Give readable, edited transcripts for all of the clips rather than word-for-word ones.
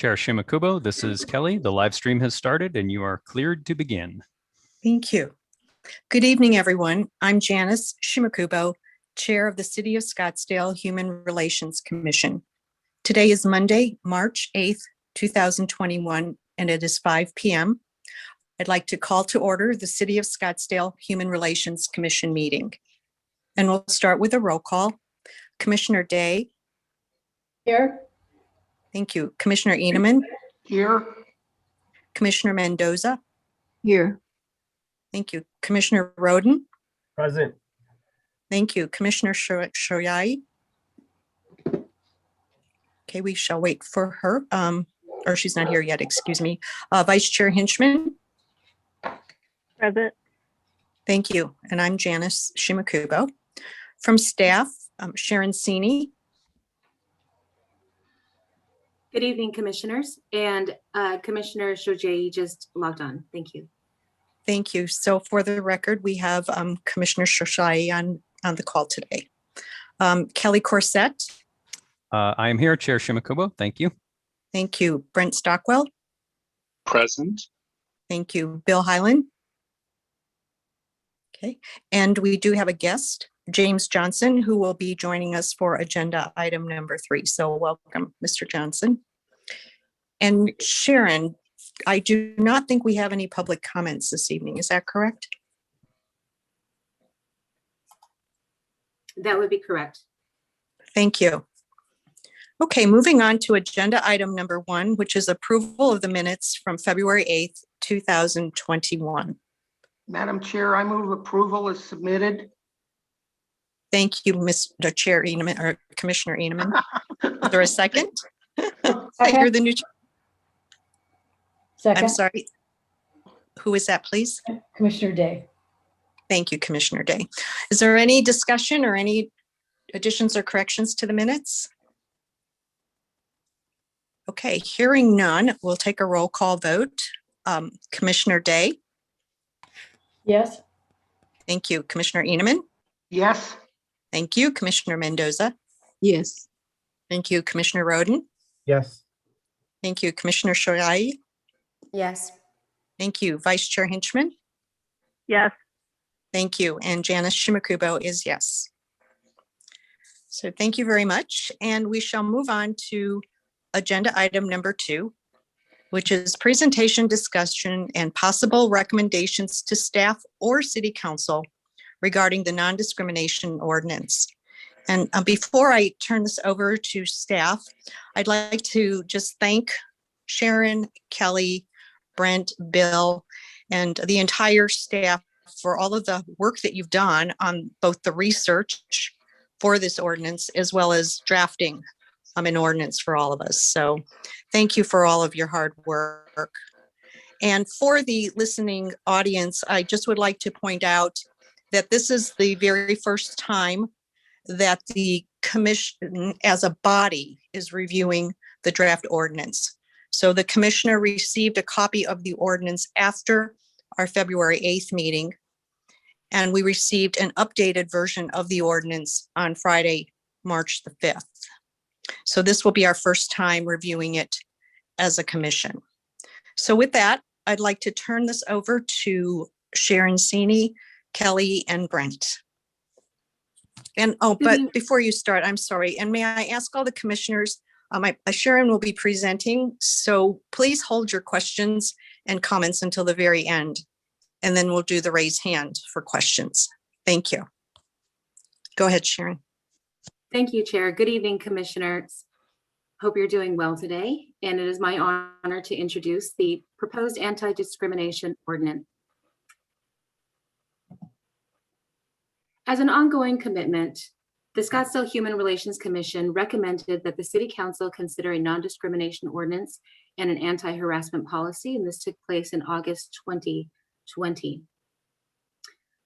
Chair Shimakubo, this is Kelly. The live stream has started and you are cleared to begin. Thank you. Good evening, everyone. I'm Janice Shimakubo, Chair of the City of Scottsdale Human Relations Commission. Today is Monday, March 8th, 2021, and it is 5 p.m. I'd like to call to order the City of Scottsdale Human Relations Commission meeting. And we'll start with a roll call. Commissioner Day. Here. Thank you. Commissioner Inaman. Here. Commissioner Mendoza. Here. Thank you. Commissioner Rhoden. Present. Thank you. Commissioner Shoyai. Okay, we shall wait for her, or she's not here yet, excuse me. Vice Chair Henchman. Present. Thank you. And I'm Janice Shimakubo. From staff, Sharon Sini. Good evening, commissioners, and Commissioner Shojaei just logged on. Thank you. Thank you. So for the record, we have Commissioner Shoshai on the call today. Kelly Corsett. I am here, Chair Shimakubo. Thank you. Thank you. Brent Stockwell. Present. Thank you. Bill Hyland. Okay. And we do have a guest, James Johnson, who will be joining us for agenda item number 3. So welcome, Mr. Johnson. And Sharon, I do not think we have any public comments this evening. Is that correct? That would be correct. Thank you. Okay, moving on to agenda item number 1, which is approval of the minutes from February 8th, 2021. Madam Chair, I move approval is submitted. Thank you, Mr. Chair Inaman, or Commissioner Inaman. Is there a second? You're the new. Second. I'm sorry. Who is that, please? Commissioner Day. Thank you, Commissioner Day. Is there any discussion or any additions or corrections to the minutes? Okay, hearing none, we'll take a roll call vote. Commissioner Day. Yes. Thank you. Commissioner Inaman. Yes. Thank you. Commissioner Mendoza. Yes. Thank you. Commissioner Rhoden. Yes. Thank you. Commissioner Shoyai. Yes. Thank you. Vice Chair Henchman. Yes. Thank you. And Janice Shimakubo is yes. So thank you very much. And we shall move on to agenda item number 2, which is presentation, discussion, and possible recommendations to staff or city council regarding the non-discrimination ordinance. And before I turn this over to staff, I'd like to just thank Sharon, Kelly, Brent, Bill, and the entire staff for all of the work that you've done on both the research for this ordinance as well as drafting an ordinance for all of us. So thank you for all of your hard work. And for the listening audience, I just would like to point out that this is the very first time that the commission as a body is reviewing the draft ordinance. So the commissioner received a copy of the ordinance after our February 8th meeting, and we received an updated version of the ordinance on Friday, March the 5th. So this will be our first time reviewing it as a commission. So with that, I'd like to turn this over to Sharon Sini, Kelly, and Brent. And but before you start, I'm sorry, and may I ask all the commissioners, Sharon will be presenting, so please hold your questions and comments until the very end, and then we'll do the raise hand for questions. Thank you. Go ahead, Sharon. Thank you, Chair. Good evening, commissioners. Hope you're doing well today. And it is my honor to introduce the proposed anti-discrimination ordinance. As an ongoing commitment, the Scottsdale Human Relations Commission recommended that the City Council consider a non-discrimination ordinance and an anti-harassment policy, and this took place in August 2020.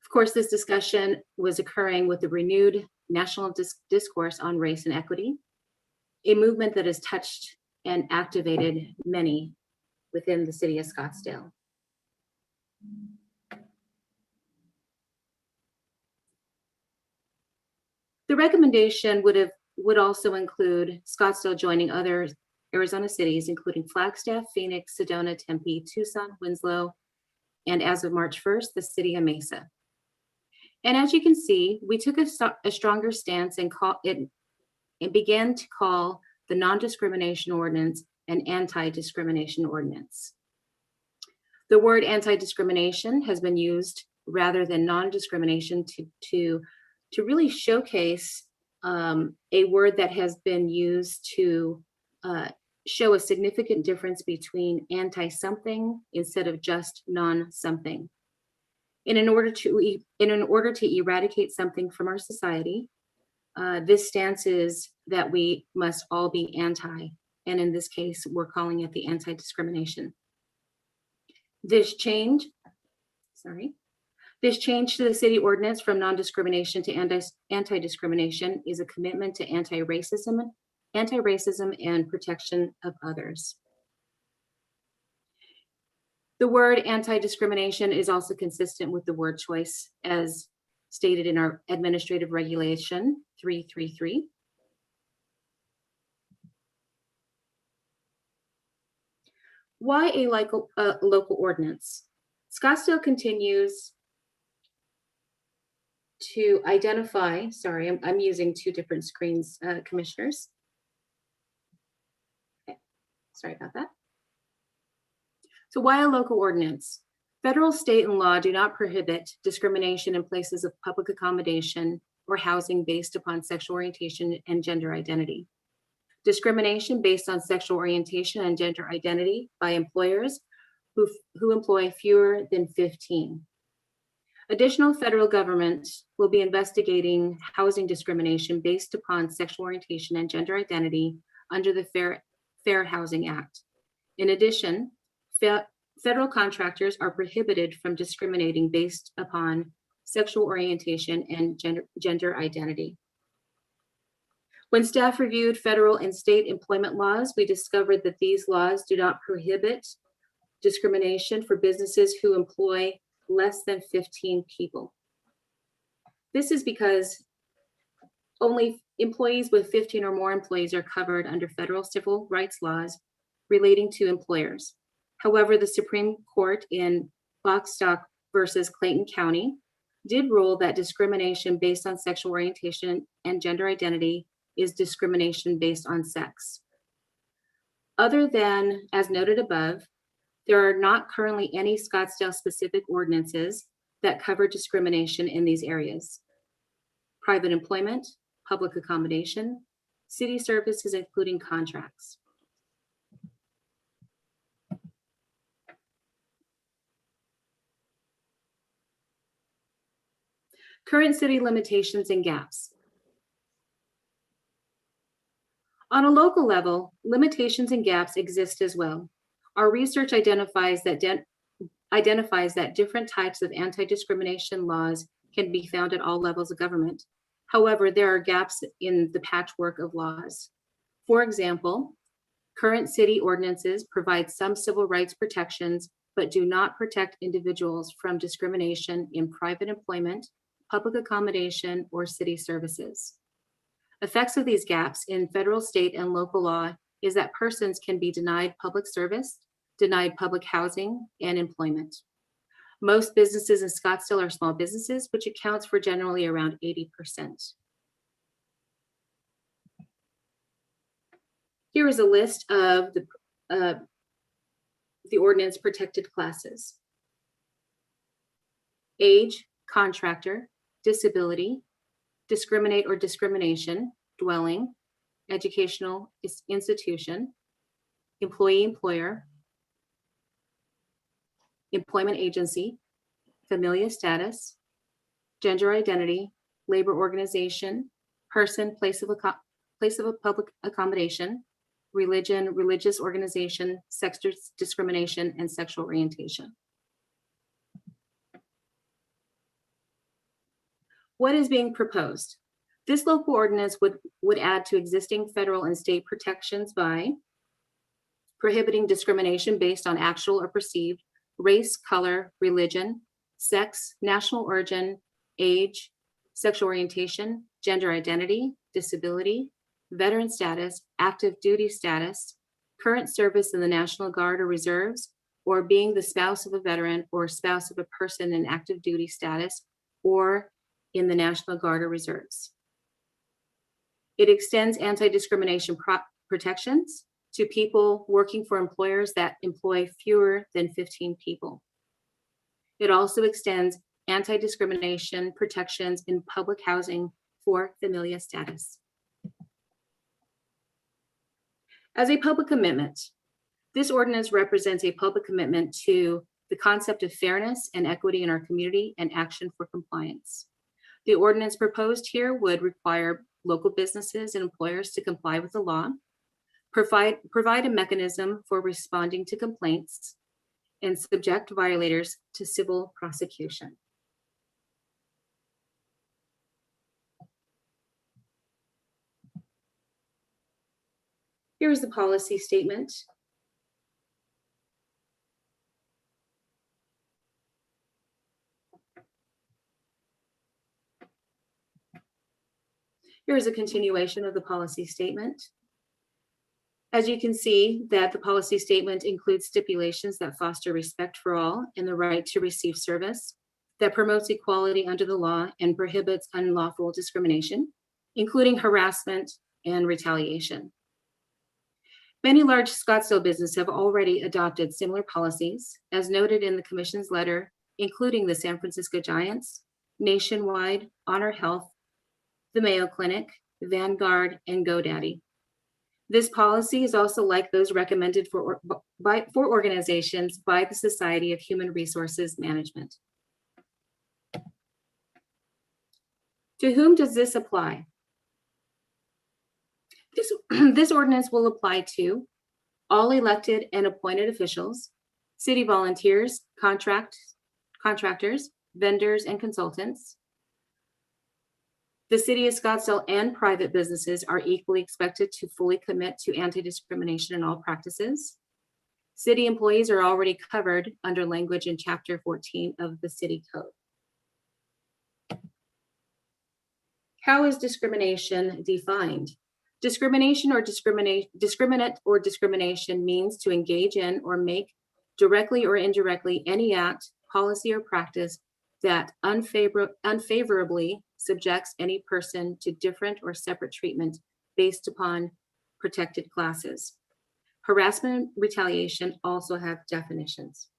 Of course, this discussion was occurring with the renewed national discourse on race and equity, a movement that has touched and activated many within the City of Scottsdale. The recommendation would also include Scottsdale joining other Arizona cities, including Flagstaff, Phoenix, Sedona, Tempe, Tucson, Winslow, and as of March 1st, the city of Mesa. And as you can see, we took a stronger stance and began to call the non-discrimination ordinance an anti-discrimination ordinance. The word anti-discrimination has been used rather than non-discrimination to really showcase a word that has been used to show a significant difference between anti-something instead of just non-something. In order to eradicate something from our society, this stance is that we must all be anti, and in this case, we're calling it the anti-discrimination. This change to the city ordinance from non-discrimination to anti-discrimination is a commitment to anti-racism and protection of others. The word anti-discrimination is also consistent with the word choice as stated in our Administrative Regulation 333. Why a local ordinance? Scottsdale continues to identify, sorry, I'm using two different screens, commissioners. Okay. Sorry about that. So why a local ordinance? Federal, state, and law do not prohibit discrimination in places of public accommodation or housing based upon sexual orientation and gender identity. Discrimination based on sexual orientation and gender identity by employers who employ fewer than 15. Additional federal government will be investigating housing discrimination based upon sexual orientation and gender identity under the Fair Housing Act. In addition, federal contractors are prohibited from discriminating based upon sexual orientation and gender identity. When staff reviewed federal and state employment laws, we discovered that these laws do not prohibit discrimination for businesses who employ less than 15 people. This is because only employees with 15 or more employees are covered under federal civil rights laws relating to employers. However, the Supreme Court in Boxstock versus Clayton County did rule that discrimination based on sexual orientation and gender identity is discrimination based on sex. Other than, as noted above, there are not currently any Scottsdale-specific ordinances that cover discrimination in these areas. Private employment, public accommodation, city services, including contracts. Current city limitations and gaps. On a local level, limitations and gaps exist as well. Our research identifies that different types of anti-discrimination laws can be found at all levels of government. However, there are gaps in the patchwork of laws. For example, current city ordinances provide some civil rights protections, but do not protect individuals from discrimination in private employment, public accommodation, or city services. Effects of these gaps in federal, state, and local law is that persons can be denied public service, denied public housing, and employment. Most businesses in Scottsdale are small businesses, which accounts for generally around 80%. Here is a list of the ordinance protected classes. Age, contractor, disability, discriminate or discrimination, dwelling, educational institution, employee-employer, employment agency, familial status, gender identity, labor organization, person, place of public accommodation, religion, religious organization, sex discrimination, and sexual orientation. What is being proposed? This local ordinance would add to existing federal and state protections by prohibiting discrimination based on actual or perceived race, color, religion, sex, national origin, age, sexual orientation, gender identity, disability, veteran status, active duty status, current service in the National Guard or Reserves, or being the spouse of a veteran or spouse of a person in active duty status or in the National Guard or Reserves. It extends anti-discrimination protections to people working for employers that employ fewer than 15 people. It also extends anti-discrimination protections in public housing for familia status. As a public commitment, this ordinance represents a public commitment to the concept of fairness and equity in our community and action for compliance. The ordinance proposed here would require local businesses and employers to comply with the law, provide a mechanism for responding to complaints, and subject violators to civil prosecution. Here is the policy statement. Here is a continuation of the policy statement. As you can see, that the policy statement includes stipulations that foster respect for all and the right to receive service, that promotes equality under the law and prohibits unlawful discrimination, including harassment and retaliation. Many large Scottsdale businesses have already adopted similar policies, as noted in the Commission's letter, including the San Francisco Giants, Nationwide, Honor Health, the Mayo Clinic, Vanguard, and GoDaddy. This policy is also like those recommended for organizations by the Society of Human Resources Management. To whom does this apply? This ordinance will apply to all elected and appointed officials, city volunteers, contractors, vendors, and consultants. The city of Scottsdale and private businesses are equally expected to fully commit to anti-discrimination in all practices. City employees are already covered under language in Chapter 14 of the City Code. How is discrimination defined? Discrimination or discriminate or discrimination means to engage in or make directly or indirectly any act, policy, or practice that unfavorably subjects any person to different or separate treatment based upon protected classes. Harassment and retaliation also have definitions.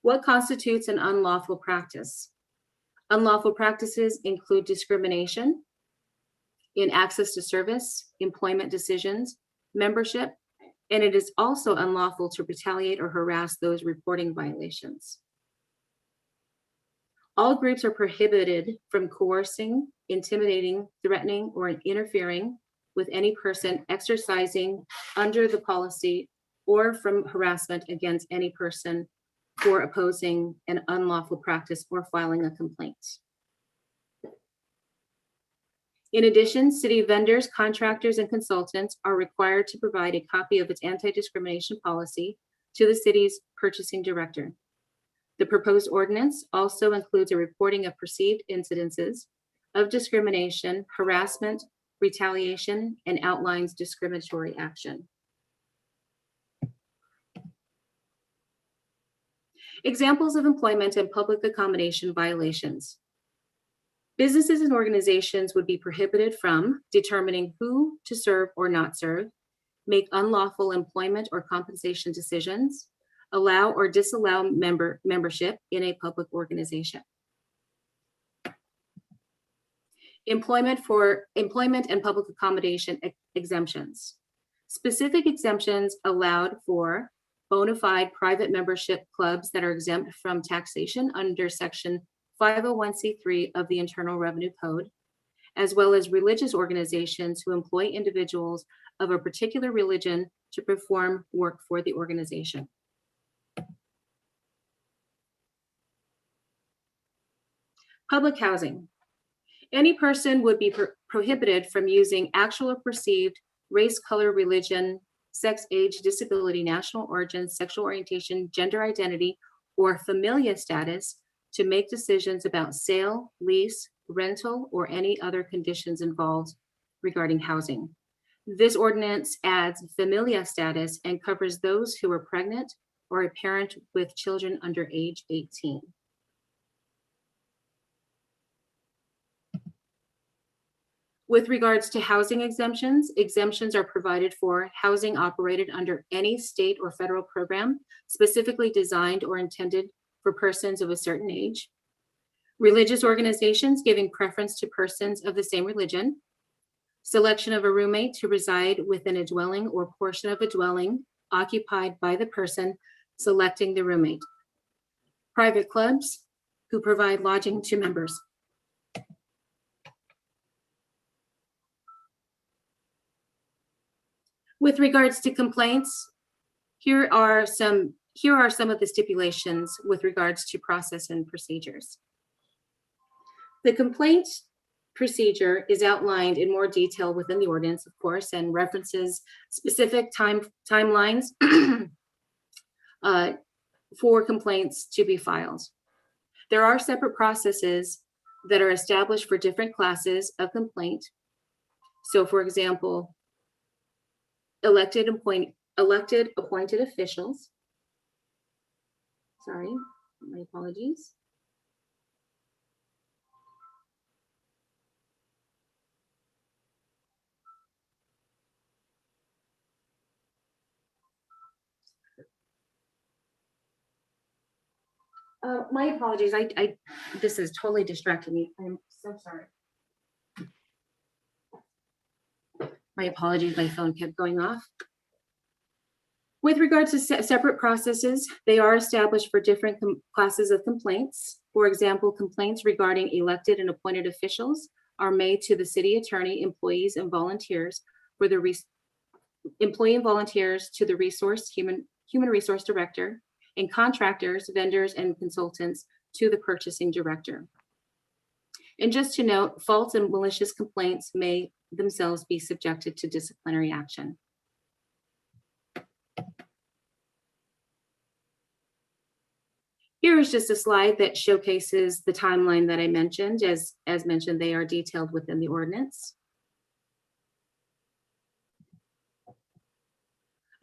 What constitutes an unlawful practice? Unlawful practices include discrimination in access to service, employment decisions, membership, and it is also unlawful to retaliate or harass those reporting violations. All groups are prohibited from coercing, intimidating, threatening, or interfering with any person exercising under the policy or from harassment against any person for opposing an unlawful practice or filing a complaint. In addition, city vendors, contractors, and consultants are required to provide a copy of its anti-discrimination policy to the city's purchasing director. The proposed ordinance also includes a reporting of perceived incidences of discrimination, harassment, retaliation, and outlines discriminatory action. Examples of employment and public accommodation violations. Businesses and organizations would be prohibited from determining who to serve or not serve, make unlawful employment or compensation decisions, allow or disallow membership in a public organization. Employment and public accommodation exemptions. Specific exemptions allowed for bona fide private membership clubs that are exempt from taxation under Section 501c3 of the Internal Revenue Code, as well as religious organizations who employ individuals of a particular religion to perform work for the organization. Public housing. Any person would be prohibited from using actual or perceived race, color, religion, sex, age, disability, national origin, sexual orientation, gender identity, or familia status to make decisions about sale, lease, rental, or any other conditions involved regarding housing. This ordinance adds familia status and covers those who are pregnant or a parent with children under age 18. With regards to housing exemptions, exemptions are provided for housing operated under any state or federal program specifically designed or intended for persons of a certain age, religious organizations giving preference to persons of the same religion, selection of a roommate to reside within a dwelling or portion of a dwelling occupied by the person selecting the roommate, private clubs who provide lodging to members. With regards to complaints, here are some of the stipulations with regards to process and procedures. The complaint procedure is outlined in more detail within the ordinance, of course, and references specific timelines for complaints to be filed. There are separate processes that are established for different classes of complaint. So, for example, elected appointed officials. Sorry, my apologies. My apologies. This is totally distracting me. I'm so sorry. My apologies. My phone kept going off. With regards to separate processes, they are established for different classes of complaints. For example, complaints regarding elected and appointed officials are made to the city attorney, employees, and volunteers for the employee and volunteers to the human resource director, and contractors, vendors, and consultants to the purchasing director. And just to note, false and malicious complaints may themselves be subjected to disciplinary action. Here is just a slide that showcases the timeline that I mentioned. As mentioned, they are detailed within the ordinance.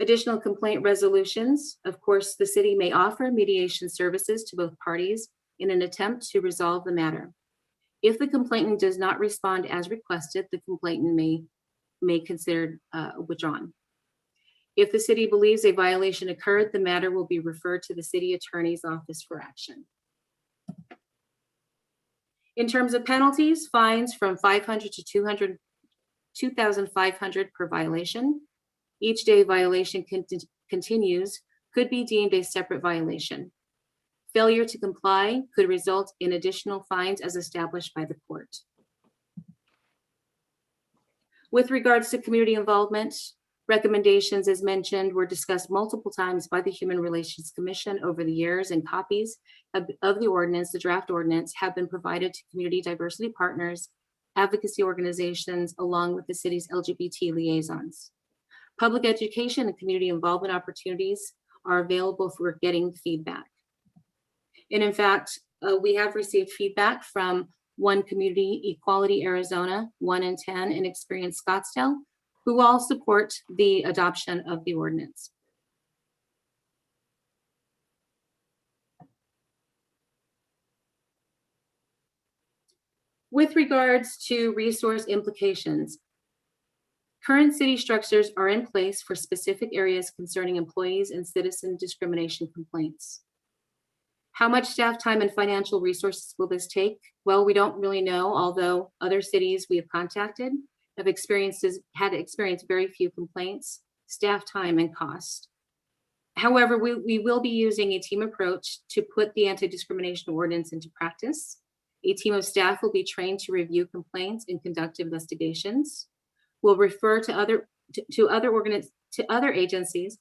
Additional complaint resolutions. Of course, the city may offer mediation services to both parties in an attempt to resolve the matter. If the complainant does not respond as requested, the complainant may consider withdrawn. If the city believes a violation occurred, the matter will be referred to the city attorney's office for action. In terms of penalties, fines from $500 to $2,500 per violation. Each day violation continues could be deemed a separate violation. Failure to comply could result in additional fines as established by the court. With regards to community involvement, recommendations, as mentioned, were discussed multiple times by the Human Relations Commission over the years, and copies of the ordinance, the draft ordinance, have been provided to community diversity partners, advocacy organizations, along with the city's LGBT liaisons. Public education and community involvement opportunities are available for getting feedback. And in fact, we have received feedback from One Community, Equality Arizona, 1 in 10, and Experience Scottsdale, who all support the adoption of the ordinance. With regards to resource implications, current city structures are in place for specific areas concerning employees and citizen discrimination complaints. How much staff time and financial resources will this take? Well, we don't really know, although other cities we have contacted have experienced very few complaints, staff time, and cost. However, we will be using a team approach to put the anti-discrimination ordinance into practice. A team of staff will be trained to review complaints and conduct investigations. We'll refer to other agencies,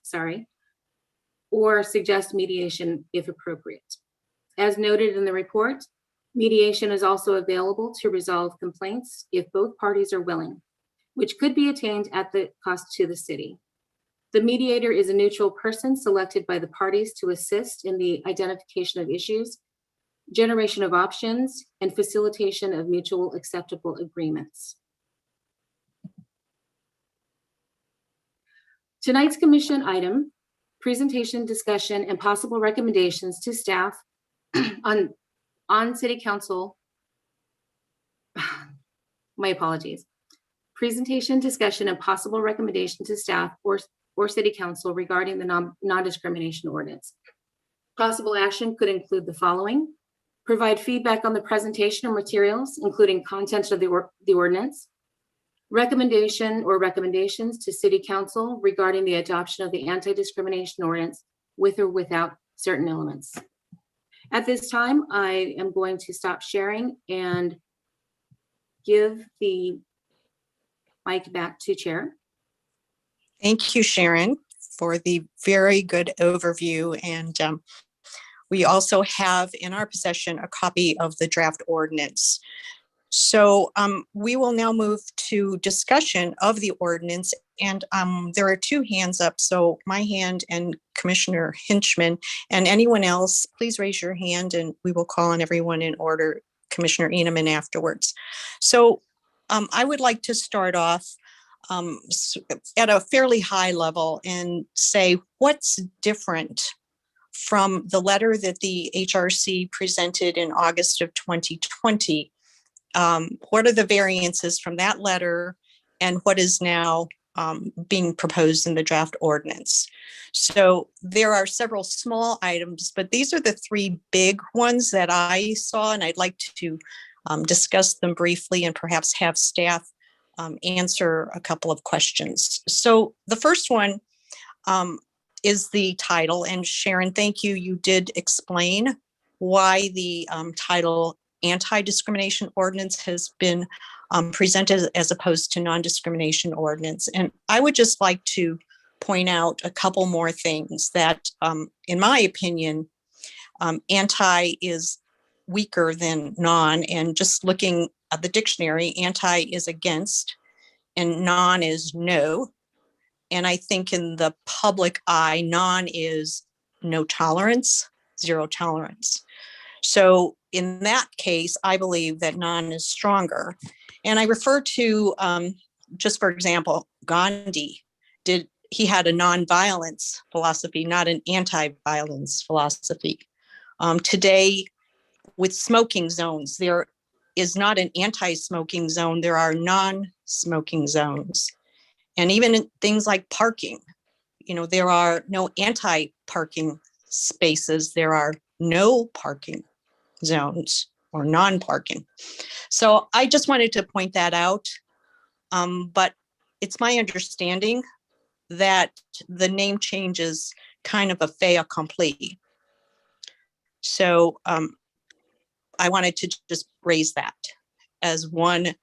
or suggest mediation if appropriate. As noted in the report, mediation is also available to resolve complaints if both parties are willing, which could be attained at the cost to the city. The mediator is a neutral person selected by the parties to assist in the identification of issues, generation of options, and facilitation of mutual acceptable agreements. Tonight's commission item, presentation, discussion, and possible recommendations to staff on city council. My apologies. Presentation, discussion, and possible recommendation to staff or city council regarding the non-discrimination ordinance. Possible action could include the following: provide feedback on the presentation or materials, including content of the ordinance, recommendation or recommendations to city council regarding the adoption of the anti-discrimination ordinance with or without certain elements. At this time, I am going to stop sharing and give the mic back to Chair. Thank you, Sharon, for the very good overview. And we also have in our possession a copy of the draft ordinance. So we will now move to discussion of the ordinance. And there are two hands up. So my hand and Commissioner Henchman, and anyone else, please raise your hand and we will call on everyone in order. Commissioner Inaman afterwards. So I would like to start off at a fairly high level and say what's different from the letter that the HRC presented in August of 2020. What are the variances from that letter and what is now being proposed in the draft ordinance? So there are several small items, but these are the three big ones that I saw, and I'd like to discuss them briefly and perhaps have staff answer a couple of questions. So the first one is the title, and Sharon, thank you. You did explain why the title Anti-Discrimination Ordinance has been presented as opposed to non-discrimination ordinance. And I would just like to point out a couple more things that, in my opinion, anti is weaker than non. And just looking at the dictionary, anti is against and non is no. And I think in the public eye, non is no tolerance, zero tolerance. So in that case, I believe that non is stronger. And I refer to, just for example, Gandhi. He had a non-violence philosophy, not an anti-violence philosophy. Today, with smoking zones, there is not an anti-smoking zone, there are non-smoking zones. And even in things like parking, there are no anti-parking spaces, there are no parking zones or non-parking. So I just wanted to point that out. But it's my understanding that the name change is kind of a fait accompli. So I wanted to just raise that as one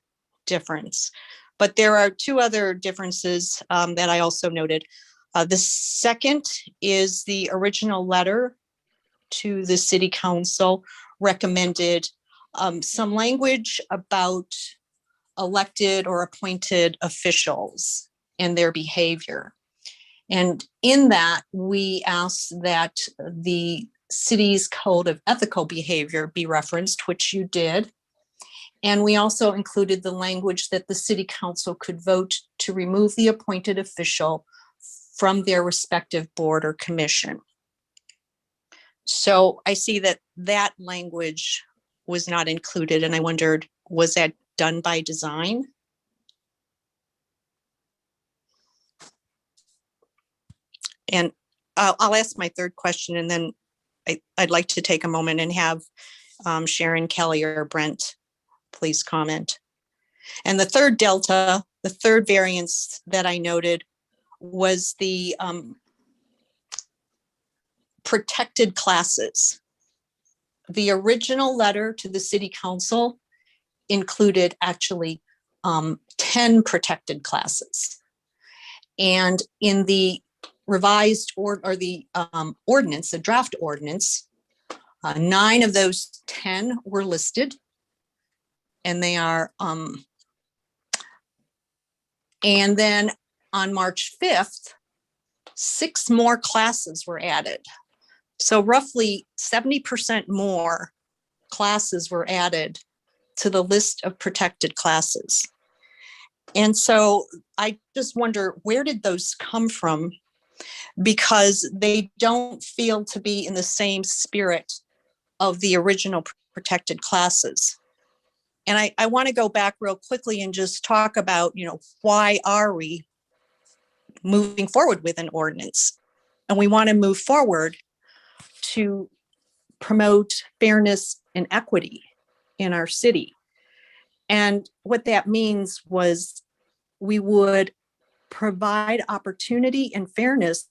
difference. But there are two other differences that I also noted. The second is the original letter to the city council recommended some language about elected or appointed officials and their behavior. And in that, we asked that the city's code of ethical behavior be referenced, which you did. And we also included the language that the city council could vote to remove the appointed official from their respective board or commission. So I see that that language was not included, and I wondered, was that done by design? And I'll ask my third question, and then I'd like to take a moment and have Sharon, Kelly, or Brent please comment. And the third delta, the third variance that I noted was the protected classes. The original letter to the city council included actually 10 protected classes. And in the revised or the ordinance, the draft ordinance, 9 of those 10 were listed. And they are, and then on March 5th, 6 more classes were added. So roughly 70% more classes were added to the list of protected classes. And so I just wonder, where did those come from? Because they don't feel to be in the same spirit of the original protected classes. And I want to go back real quickly and just talk about, why are we moving forward with an ordinance? And we want to move forward to promote fairness and equity in our city. And what that means was we would provide opportunity and fairness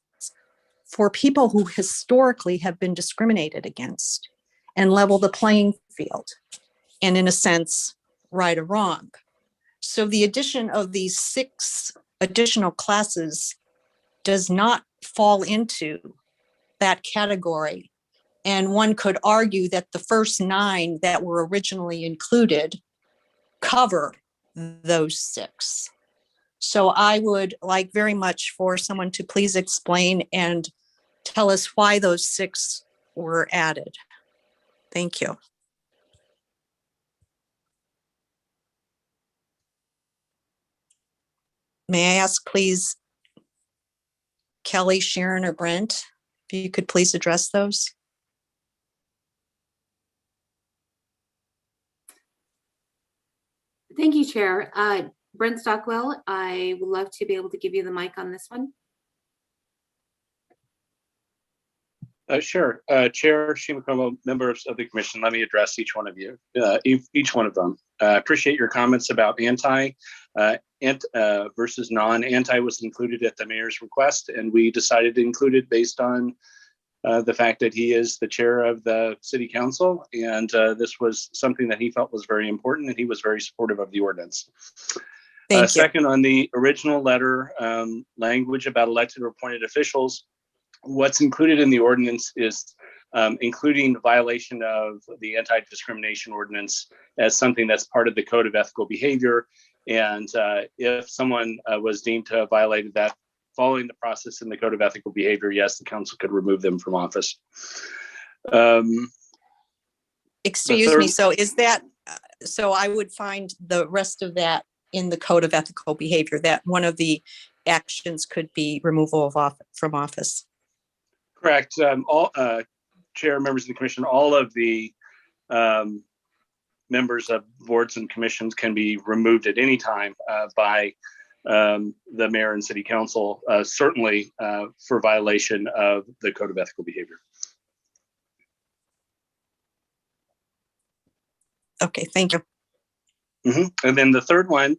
for people who historically have been discriminated against and level the playing field. And in a sense, right or wrong. So the addition of these 6 additional classes does not fall into that category. And one could argue that the first 9 that were originally included cover those 6. So I would like very much for someone to please explain and tell us why those 6 were added. Thank you. May I ask, please, Kelly, Sharon, or Brent, if you could please address those? Thank you, Chair. Brent Stockwell, I would love to be able to give you the mic on this one. Sure. Chair Shimakawa, members of the commission, let me address each one of you, each one of them. Appreciate your comments about anti versus non-anti was included at the mayor's request, and we decided to include it based on the fact that he is the chair of the city council, and this was something that he felt was very important, and he was very supportive of the ordinance. Thank you. Second, on the original letter language about elected or appointed officials, what's included in the ordinance is including violation of the Anti-Discrimination Ordinance as something that's part of the Code of Ethical Behavior. And if someone was deemed to have violated that following the process in the Code of Ethical Behavior, yes, the council could remove them from office. Excuse me, so is that, so I would find the rest of that in the Code of Ethical Behavior, that one of the actions could be removal from office? Correct. All chair, members of the commission, all of the members of boards and commissions can be removed at any time by the mayor and city council, certainly for violation of the Code of Ethical Behavior. Okay, thank you. And then the third one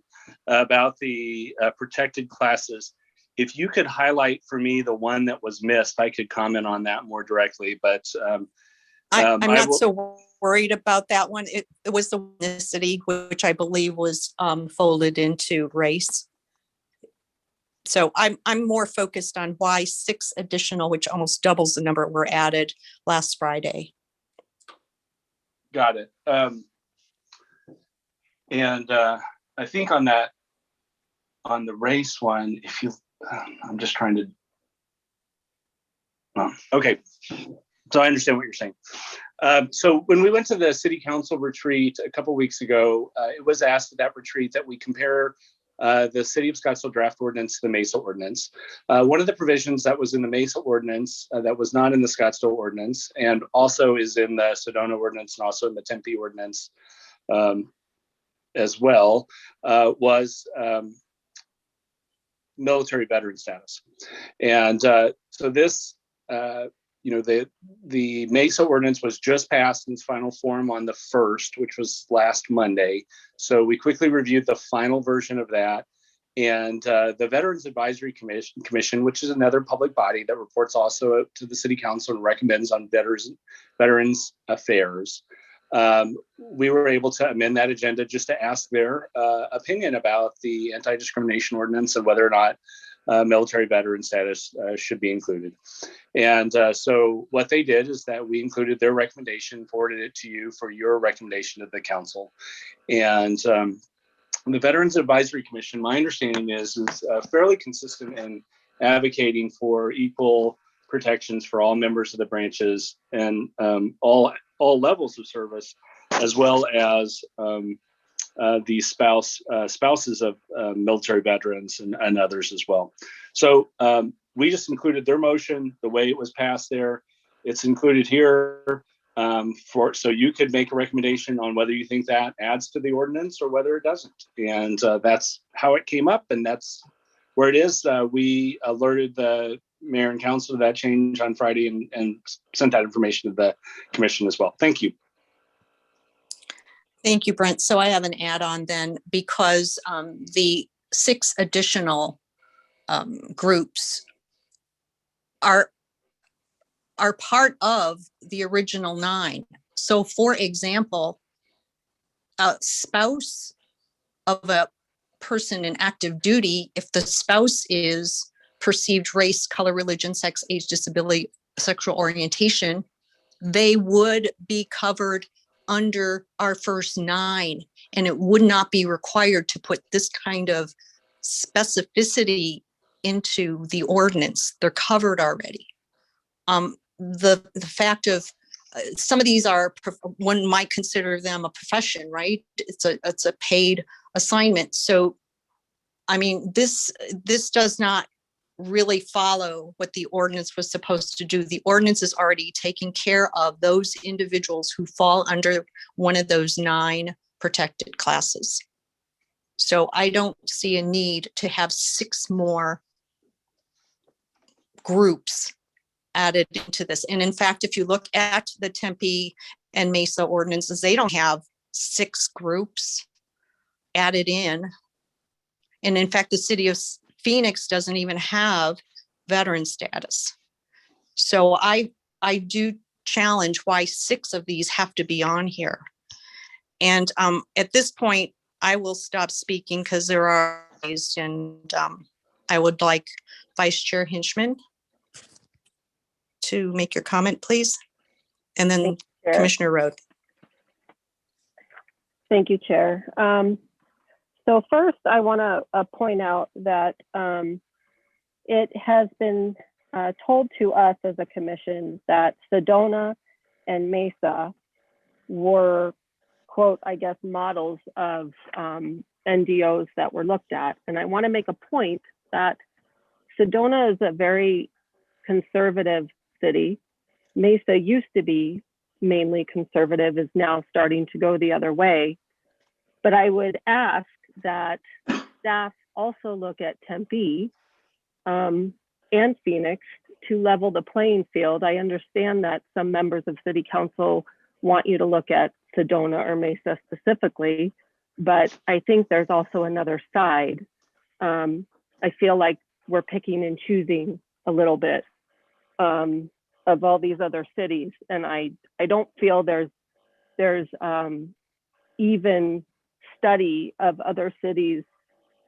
about the protected classes. If you could highlight for me the one that was missed, I could comment on that more directly, but I'm not so worried about that one. It was the ethnicity, which I believe was folded into race. So I'm more focused on why 6 additional, which almost doubles the number, were added last Friday. Got it. And I think on that, on the race one, if you, I'm just trying to, okay. So I understand what you're saying. So when we went to the city council retreat a couple weeks ago, it was asked at that retreat that we compare the city of Scottsdale draft ordinance to the Mesa ordinance. One of the provisions that was in the Mesa ordinance that was not in the Scottsdale ordinance, and also is in the Sedona ordinance and also in the Tempe ordinance as well, was military veteran status. And so this, the Mesa ordinance was just passed in its final form on the 1st, which was last Monday. So we quickly reviewed the final version of that. And the Veterans Advisory Commission, which is another public body that reports also to the city council and recommends on veterans affairs, we were able to amend that agenda just to ask their opinion about the Anti-Discrimination Ordinance and whether or not military veteran status should be included. And so what they did is that we included their recommendation, forwarded it to you for your recommendation to the council. And the Veterans Advisory Commission, my understanding is fairly consistent in advocating for equal protections for all members of the branches and all levels of service, as well as the spouses of military veterans and others as well. So we just included their motion the way it was passed there. It's included here so you could make a recommendation on whether you think that adds to the ordinance or whether it doesn't. And that's how it came up, and that's where it is. We alerted the mayor and council to that change on Friday and sent that information to the commission as well. Thank you. Thank you, Brent. So I have an add-on then, because the 6 additional groups are part of the original 9. So for example, a spouse of a person in active duty, if the spouse is perceived race, color, religion, sex, age, disability, sexual orientation, they would be covered under our first 9, and it would not be required to put this kind of specificity into the ordinance. They're covered already. The fact of some of these are, one might consider them a profession, right? It's a paid assignment. So, I mean, this does not really follow what the ordinance was supposed to do. The ordinance is already taking care of those individuals who fall under one of those 9 protected classes. So I don't see a need to have 6 more groups added into this. And in fact, if you look at the Tempe and Mesa ordinances, they don't have 6 groups added in. And in fact, the city of Phoenix doesn't even have veteran status. So I do challenge why 6 of these have to be on here. And at this point, I will stop speaking because there are, and I would like Vice Chair Henchman to make your comment, please. And then Chair. Commissioner Rhoden. Thank you, Chair. So first, I want to point out that it has been told to us as a commission that Sedona and Mesa were, quote, I guess, models of NDOs that were looked at. And I want to make a point that Sedona is a very conservative city. Mesa used to be mainly conservative, is now starting to go the other way. But I would ask that staff also look at Tempe and Phoenix to level the playing field. I understand that some members of City Council want you to look at Sedona or Mesa specifically, but I think there's also another side. I feel like we're picking and choosing a little bit of all these other cities, and I don't feel there's even study of other cities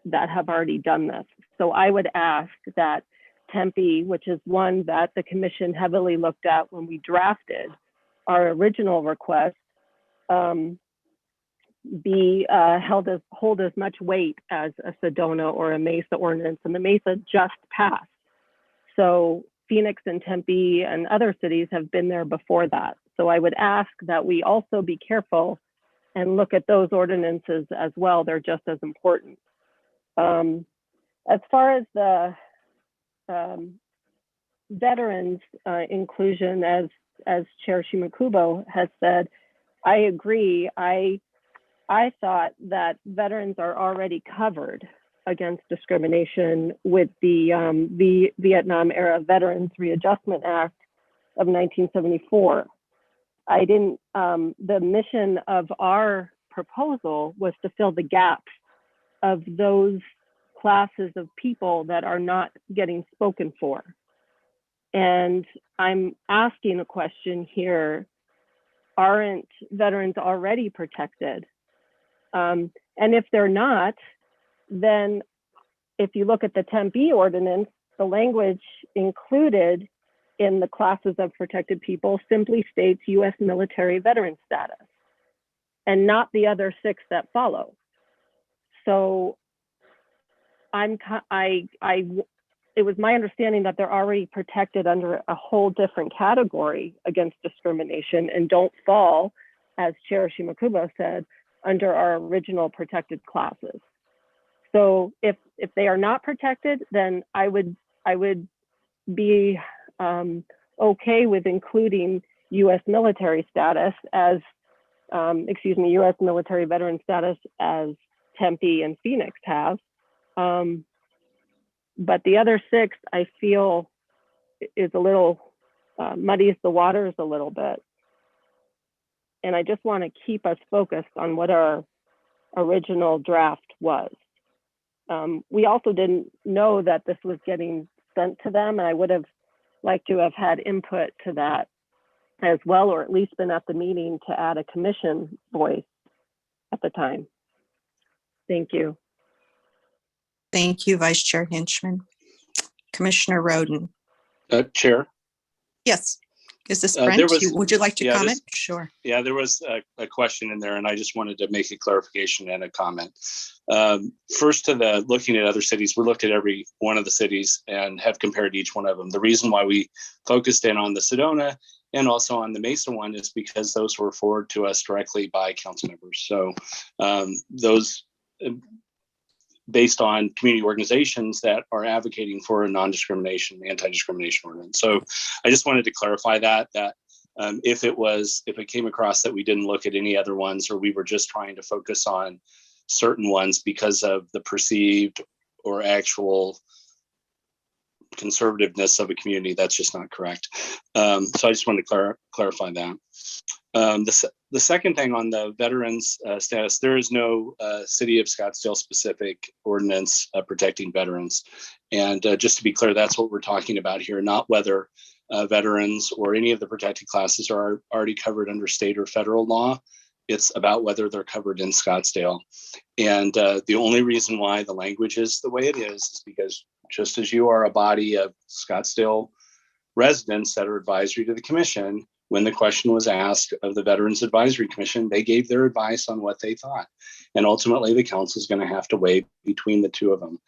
that have already done this. So I would ask that Tempe, which is one that the commission heavily looked at when we drafted our original request, hold as much weight as a Sedona or a Mesa ordinance, and the Mesa just passed. So Phoenix and Tempe and other cities have been there before that. So I would ask that we also be careful and look at those ordinances as well. They're just as important. As far as the veterans inclusion, as Chair Shimakubo has said, I agree. I thought that veterans are already covered against discrimination with the Vietnam era Veterans Readjustment Act of 1974. I didn't, the mission of our proposal was to fill the gaps of those classes of people that are not getting spoken for. And I'm asking a question here, aren't veterans already protected? And if they're not, then if you look at the Tempe ordinance, the language included in the classes of protected people simply states U.S. military veteran status and not the other 6 that follow. So it was my understanding that they're already protected under a whole different category against discrimination and don't fall, as Chair Shimakubo said, under our original protected classes. So if they are not protected, then I would be okay with including U.S. military status as, U.S. military veteran status as Tempe and Phoenix have. But the other 6, I feel, is a little, muddies the waters a little bit. And I just want to keep us focused on what our original draft was. We also didn't know that this was getting sent to them, and I would have liked to have had input to that as well, or at least been at the meeting to add a commission voice at the time. Thank you. Thank you, Vice Chair Henchman. Commissioner Rhoden. Chair. Yes. Is this There Brent? was- Would you like to yeah, comment? Sure. Yeah, there was a question in there, and I just wanted to make a clarification and a comment. First, to the looking at other cities, we looked at every one of the cities and have compared each one of them. The reason why we focused in on the Sedona and also on the Mesa one is because those were forwarded to us directly by council members. So those based on community organizations that are advocating for a non-discrimination, anti-discrimination ordinance. So I just wanted to clarify that if it came across that we didn't look at any other ones, or we were just trying to focus on certain ones because of the perceived or actual conservativeness of a community, that's just not correct. So I just wanted to clarify that. The second thing on the veterans status, there is no City of Scottsdale specific ordinance protecting veterans. And just to be clear, that's what we're talking about here, not whether veterans or any of the protected classes are already covered under state or federal law. It's about whether they're covered in Scottsdale. And the only reason why the language is the way it is because just as you are a body of Scottsdale residents that are advisory to the commission, when the question was asked of the Veterans Advisory Commission, they gave their advice on what they thought. And ultimately, the council is going to have to weigh between the two of them.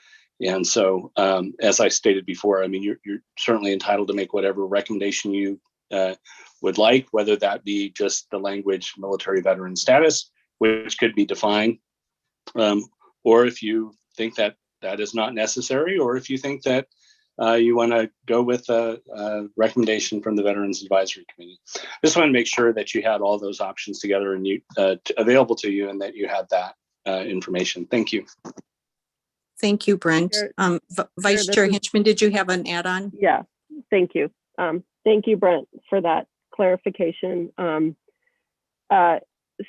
And so, as I stated before, I mean, you're certainly entitled to make whatever recommendation you would like, whether that be just the language military veteran status, which could be defined, or if you think that that is not necessary, or if you think that you want to go with a recommendation from the Veterans Advisory Committee. I just want to make sure that you had all those options together and available to you, and that you had that information. Thank you. Thank you, Brent. Vice Chair Henchman, did you have an add-on? Yeah, thank you. Thank you, Brent, for that clarification.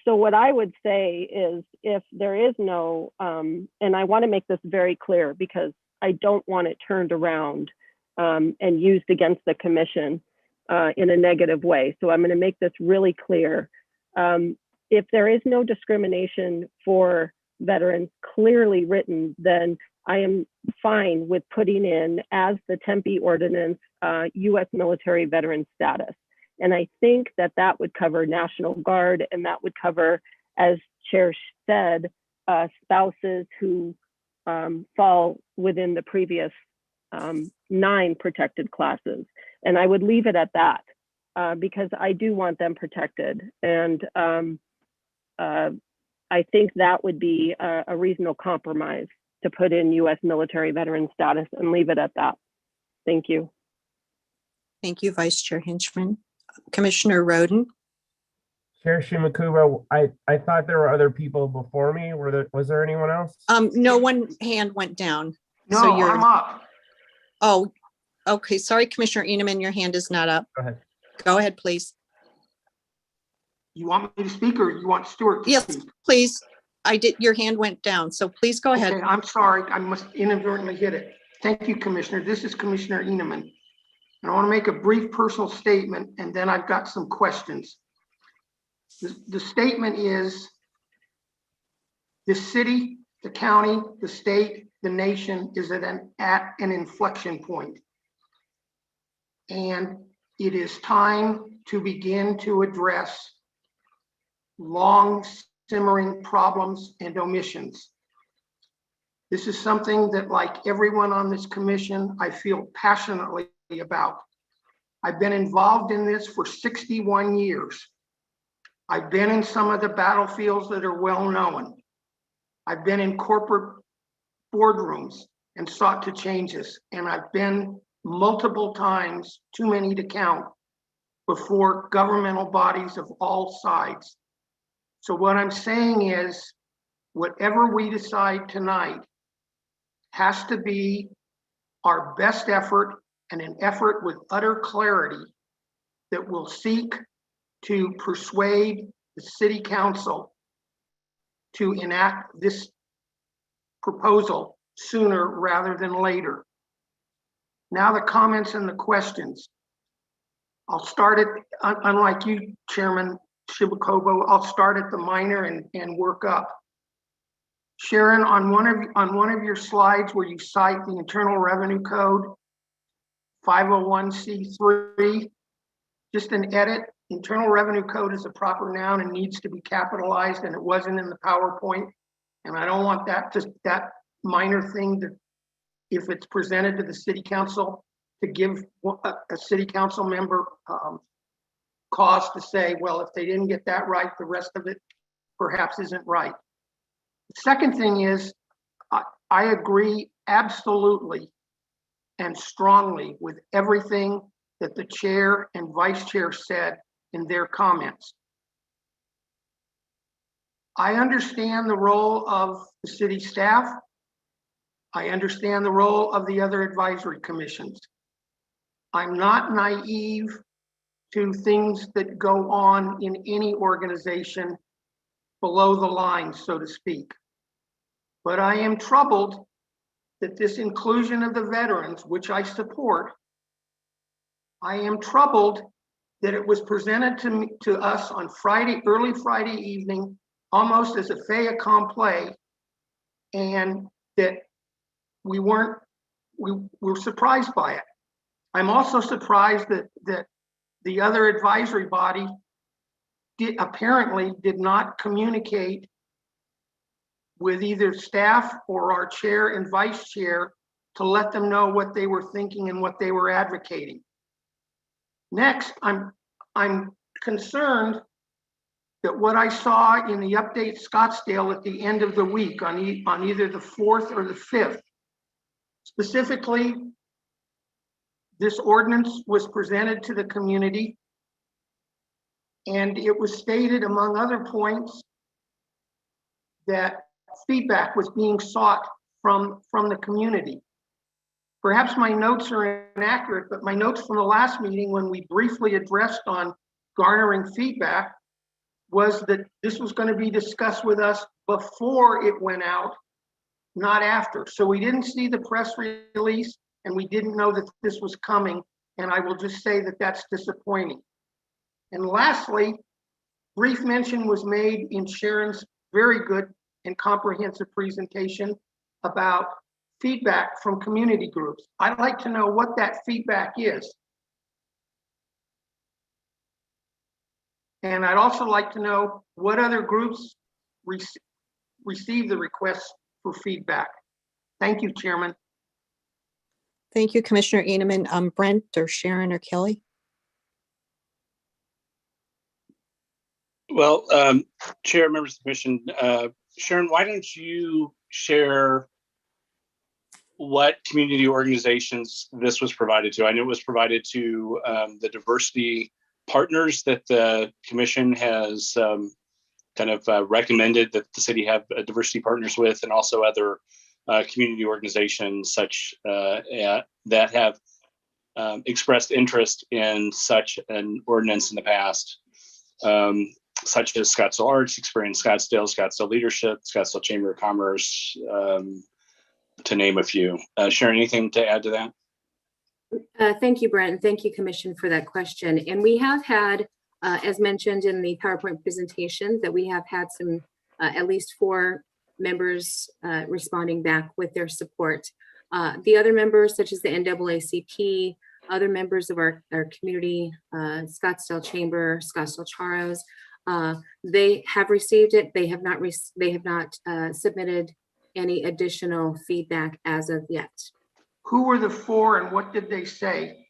So what I would say is if there is no, and I want to make this very clear because I don't want it turned around and used against the commission in a negative way. So I'm going to make this really clear. If there is no discrimination for veterans clearly written, then I am fine with putting in as the Tempe ordinance, U.S. military veteran status. And I think that that would cover National Guard, and that would cover, as Chair said, spouses who fall within the previous 9 protected classes. And I would leave it at that because I do want them protected. And I think that would be a reasonable compromise to put in U.S. military veteran status and leave it at that. Thank you. Thank you, Vice Chair Henchman. Commissioner Rhoden. Chair Shimakuba, I thought there were other people before me. Was there anyone else? No one hand went down. No, So you're, I'm up. oh, okay. Sorry, Commissioner Inaman, your hand is not up. Go ahead. Go ahead, please. You want me to speak or you want Stuart to Yes, speak? please. I did. Your hand went down. So please go ahead. Okay, I'm sorry. I must inadvertently hit it. Thank you, Commissioner. This is Commissioner Inaman. And I want to make a brief personal statement, and then I've got some questions. The statement is the city, the county, the state, the nation is at an inflection point. And it is time to begin to address long simmering problems and omissions. This is something that, like everyone on this commission, I feel passionately about. I've been involved in this for 61 years. I've been in some of the battlefields that are well known. I've been in corporate boardrooms and sought to change this. And I've been multiple times, too many to count, before governmental bodies of all sides. So what I'm saying is, whatever we decide tonight has to be our best effort and an effort with utter clarity that will seek to persuade the city council to enact this proposal sooner rather than later. Now the comments and the questions. I'll start at, unlike you, Chairman Shibakobo, I'll start at the minor and work up. Sharon, on one of your slides where you cite the Internal Revenue Code 501c3, just an edit. Internal Revenue Code is a proper noun and needs to be capitalized, and it wasn't in the PowerPoint. And I don't want that, just that minor thing that if it's presented to the city council, to give a city council member cause to say, well, if they didn't get that right, the rest of it perhaps isn't right. The second thing is, I agree absolutely and strongly with everything that the chair and vice chair said in their comments. I understand the role of the city staff. I understand the role of the other advisory commissions. I'm not naive to things that go on in any organization below the line, so to speak. But I am troubled that this inclusion of the veterans, which I support, I am troubled that it was presented to us on Friday, early Friday evening, almost as a fait accompli, and that we were surprised by it. I'm also surprised that the other advisory body apparently did not communicate with either staff or our chair and vice chair to let them know what they were thinking and what they were advocating. Next, I'm concerned that what I saw in the update Scottsdale at the end of the week on either the 4th or the 5th, specifically, this ordinance was presented to the community, and it was stated, among other points, that feedback was being sought from the community. Perhaps my notes are inaccurate, but my notes from the last meeting when we briefly addressed on garnering feedback was that this was going to be discussed with us before it went out, not after. So we didn't see the press release and we didn't know that this was coming. And I will just say that that's disappointing. And lastly, brief mention was made in Sharon's very good and comprehensive presentation about feedback from community groups. I'd like to know what that feedback is. And I'd also like to know what other groups receive the requests for feedback. Thank you, Chairman. Thank you, Commissioner Inaman. Brent or Sharon or Kelly? Well, Chair, members of the commission, Sharon, why don't you share what community organizations this was provided to? I know it was provided to the diversity partners that the commission has kind of recommended that the city have diversity partners with, and also other community organizations such that have expressed interest in such an ordinance in the past, such as Scottsdale Arts, Experience Scottsdale, Scottsdale Leadership, Scottsdale Chamber of Commerce, to name a few. Sharon, anything to add to that? Thank you, Brent. Thank you, Commission, for that question. And we have had, as mentioned in the PowerPoint presentation, that we have had some, at least 4 members responding back with their support. The other members, such as the NAACP, other members of our community, Scottsdale Chamber, Scottsdale Charros, they have received it. They have not submitted any additional feedback as of yet. Who were the 4 and what did they say?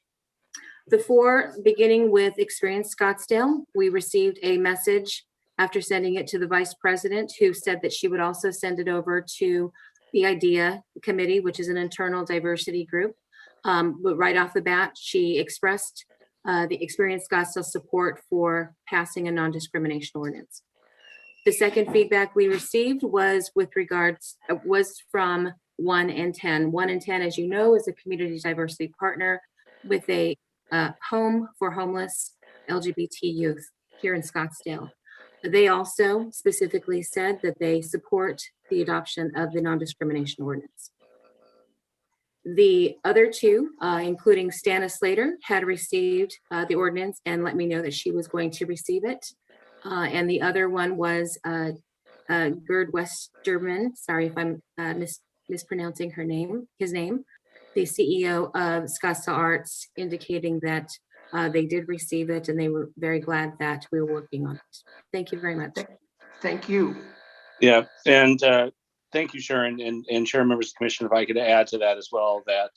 The four, beginning with Experience Scottsdale, we received a message after sending it to the vice president, who said that she would also send it over to the IDEA committee, which is an internal diversity group. But right off the bat, she expressed the Experience Scottsdale support for passing a non-discrimination ordinance. The second feedback we received was from 1 and 10. 1 and 10, as you know, is a community diversity partner with a home for homeless LGBT youth here in Scottsdale. They also specifically said that they support the adoption of the non-discrimination ordinance. The other two, including Stana Slater, had received the ordinance and let me know that she was going to receive it. And the other one was Gerd Westerman. Sorry if I'm mispronouncing his name, the CEO of Scottsdale Arts, indicating that they did receive it and they were very glad that we were working on it. Thank you very much. Thank you. Yeah, and thank you, Sharon, and Sharon, members of the commission. If I could add to that as well, that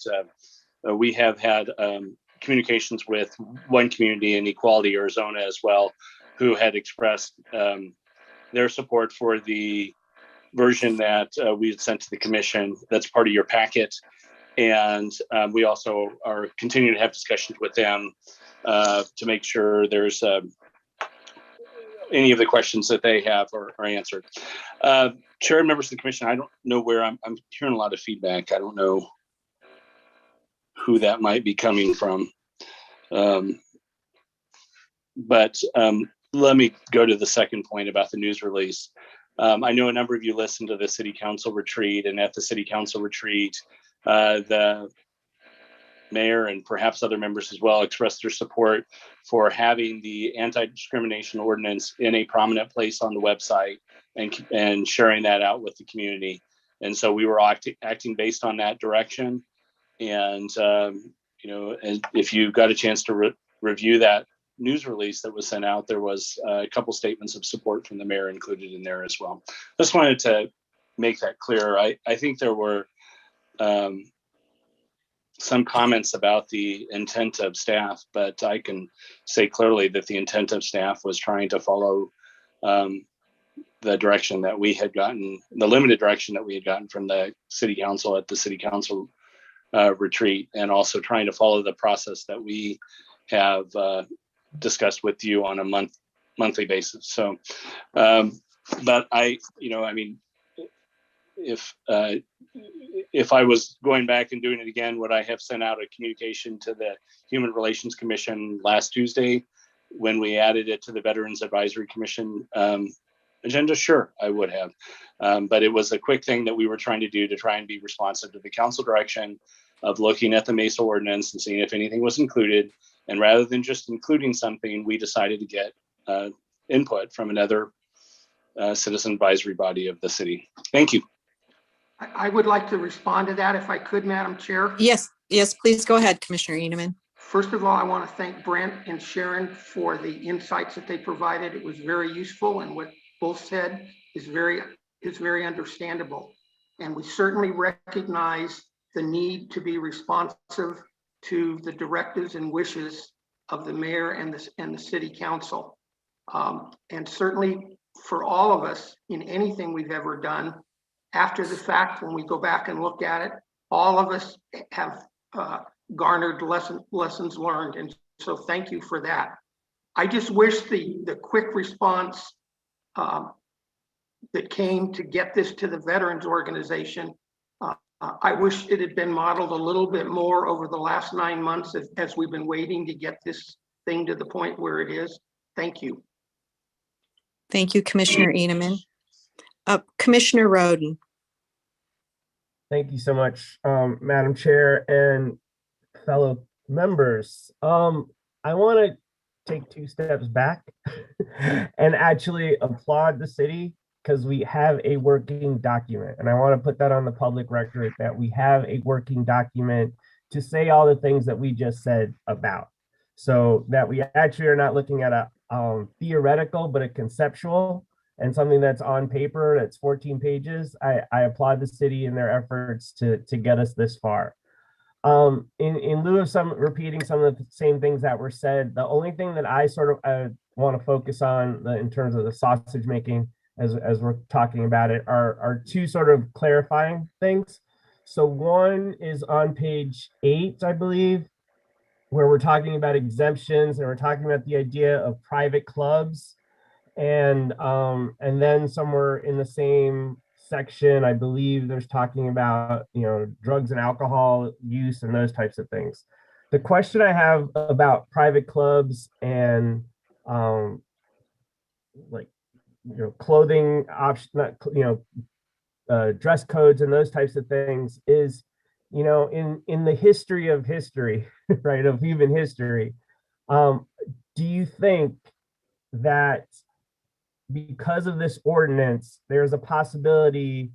we have had communications with one community in Equality, Arizona as well, who had expressed their support for the version that we had sent to the commission. That's part of your packet. And we also are continuing to have discussions with them to make sure there's any of the questions that they have are answered. Chair and members of the commission, I don't know where I'm hearing a lot of feedback. I don't know who that might be coming from. But let me go to the second point about the news release. I know a number of you listened to the city council retreat, and at the city council retreat, the mayor and perhaps other members as well expressed their support for having the anti-discrimination ordinance in a prominent place on the website and sharing that out with the community. And so we were acting based on that direction. And, you know, if you got a chance to review that news release that was sent out, there was a couple statements of support from the mayor included in there as well. Just wanted to make that clear. I think there were some comments about the intent of staff, but I can say clearly that the intent of staff was trying to follow the direction that we had gotten, the limited direction that we had gotten from the city council at the city council retreat, and also trying to follow the process that we have discussed with you on a monthly basis. So, but I mean, if I was going back and doing it again, would I have sent out a communication to the Human Relations Commission last Tuesday when we added it to the Veterans Advisory Commission agenda? Sure, I would have. But it was a quick thing that we were trying to do to try and be responsive to the council direction of looking at the Mesa ordinance and seeing if anything was included. And rather than just including something, we decided to get input from another citizen advisory body of the city. Thank you. I would like to respond to that if I could, Madam Chair. Yes, please go ahead, Commissioner Inaman. First of all, I want to thank Brent and Sharon for the insights that they provided. It was very useful, and what both said is very understandable. And we certainly recognize the need to be responsive to the directives and wishes of the mayor and the city council. And certainly for all of us in anything we've ever done, after the fact, when we go back and look at it, all of us have garnered lessons learned. And so thank you for that. I just wish the quick response that came to get this to the veterans organization, I wish it had been modeled a little bit more over the last 9 months as we've been waiting to get this thing to the point where it is. Thank you. Thank you, Commissioner Inaman. Commissioner Rhoden. Thank you so much, Madam Chair and fellow members. I want to take 2 steps back and actually applaud the city because we have a working document. And I want to put that on the public record that we have a working document to say all the things that we just said about. So that we actually are not looking at a theoretical, but a conceptual and something that's on paper that's 14 pages. I applaud the city in their efforts to get us this far. In lieu of repeating some of the same things that were said, the only thing that I sort of want to focus on in terms of the sausage making, as we're talking about it, are two sort of clarifying things. So one is on page 8, I believe, where we're talking about exemptions, and we're talking about the idea of private clubs, and then somewhere in the same section, I believe there's talking about, drugs and alcohol use and those types of things. The question I have about private clubs and clothing option, dress codes and those types of things is, in the history of history, right, of human history, do you think that because of this ordinance, there's a possibility,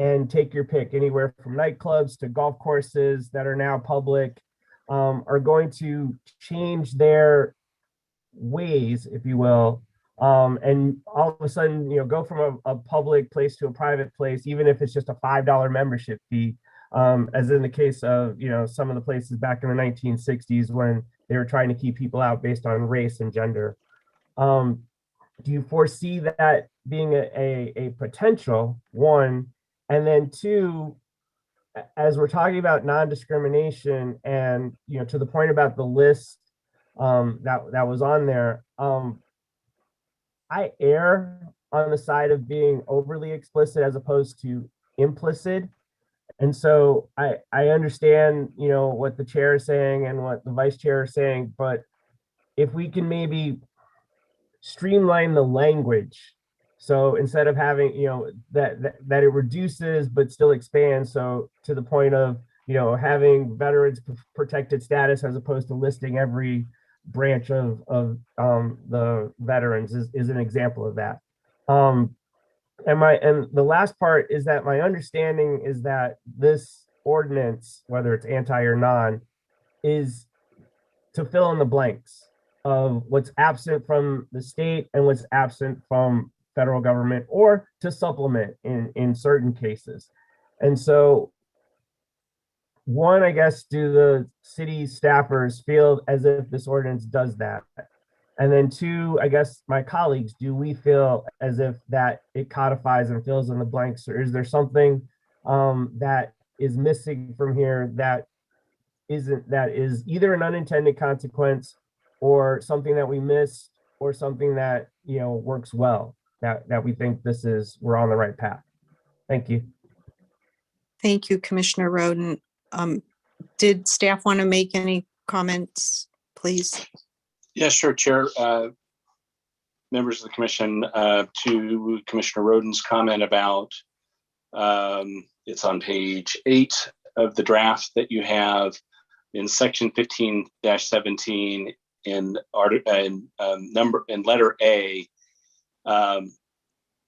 and take your pick, anywhere from nightclubs to golf courses that are now public, are going to change their ways, if you will, and all of a sudden, go from a public place to a private place, even if it's just a $5 membership fee, as in the case of, some of the places back in the 1960s when they were trying to keep people out based on race and gender. Do you foresee that being a potential, one? And then two, as we're talking about non-discrimination and, to the point about the list that was on there, I err on the side of being overly explicit as opposed to implicit. And so I understand, what the chair is saying and what the vice chair is saying, but if we can maybe streamline the language, so instead of having, that it reduces but still expands, so to the point of, having veterans protected status as opposed to listing every branch of the veterans is an example of that. And the last part is that my understanding is that this ordinance, whether it's anti or non, is to fill in the blanks of what's absent from the state and what's absent from federal government, or to supplement in certain cases. And so, one, I guess, do the city staffers feel as if this ordinance does that? And then two, I guess my colleagues, do we feel as if that it codifies and fills in the blanks, or is there something that is missing from here that is either an unintended consequence or something that we missed, or something that, works well, that we think we're on the right path? Thank you. Thank you, Commissioner Rhoden. Did staff want to make any comments, please? Yeah, sure, Chair. Members of the commission, to Commissioner Rhoden's comment about, it's on page 8 of the draft that you have in section 15-17 in letter A.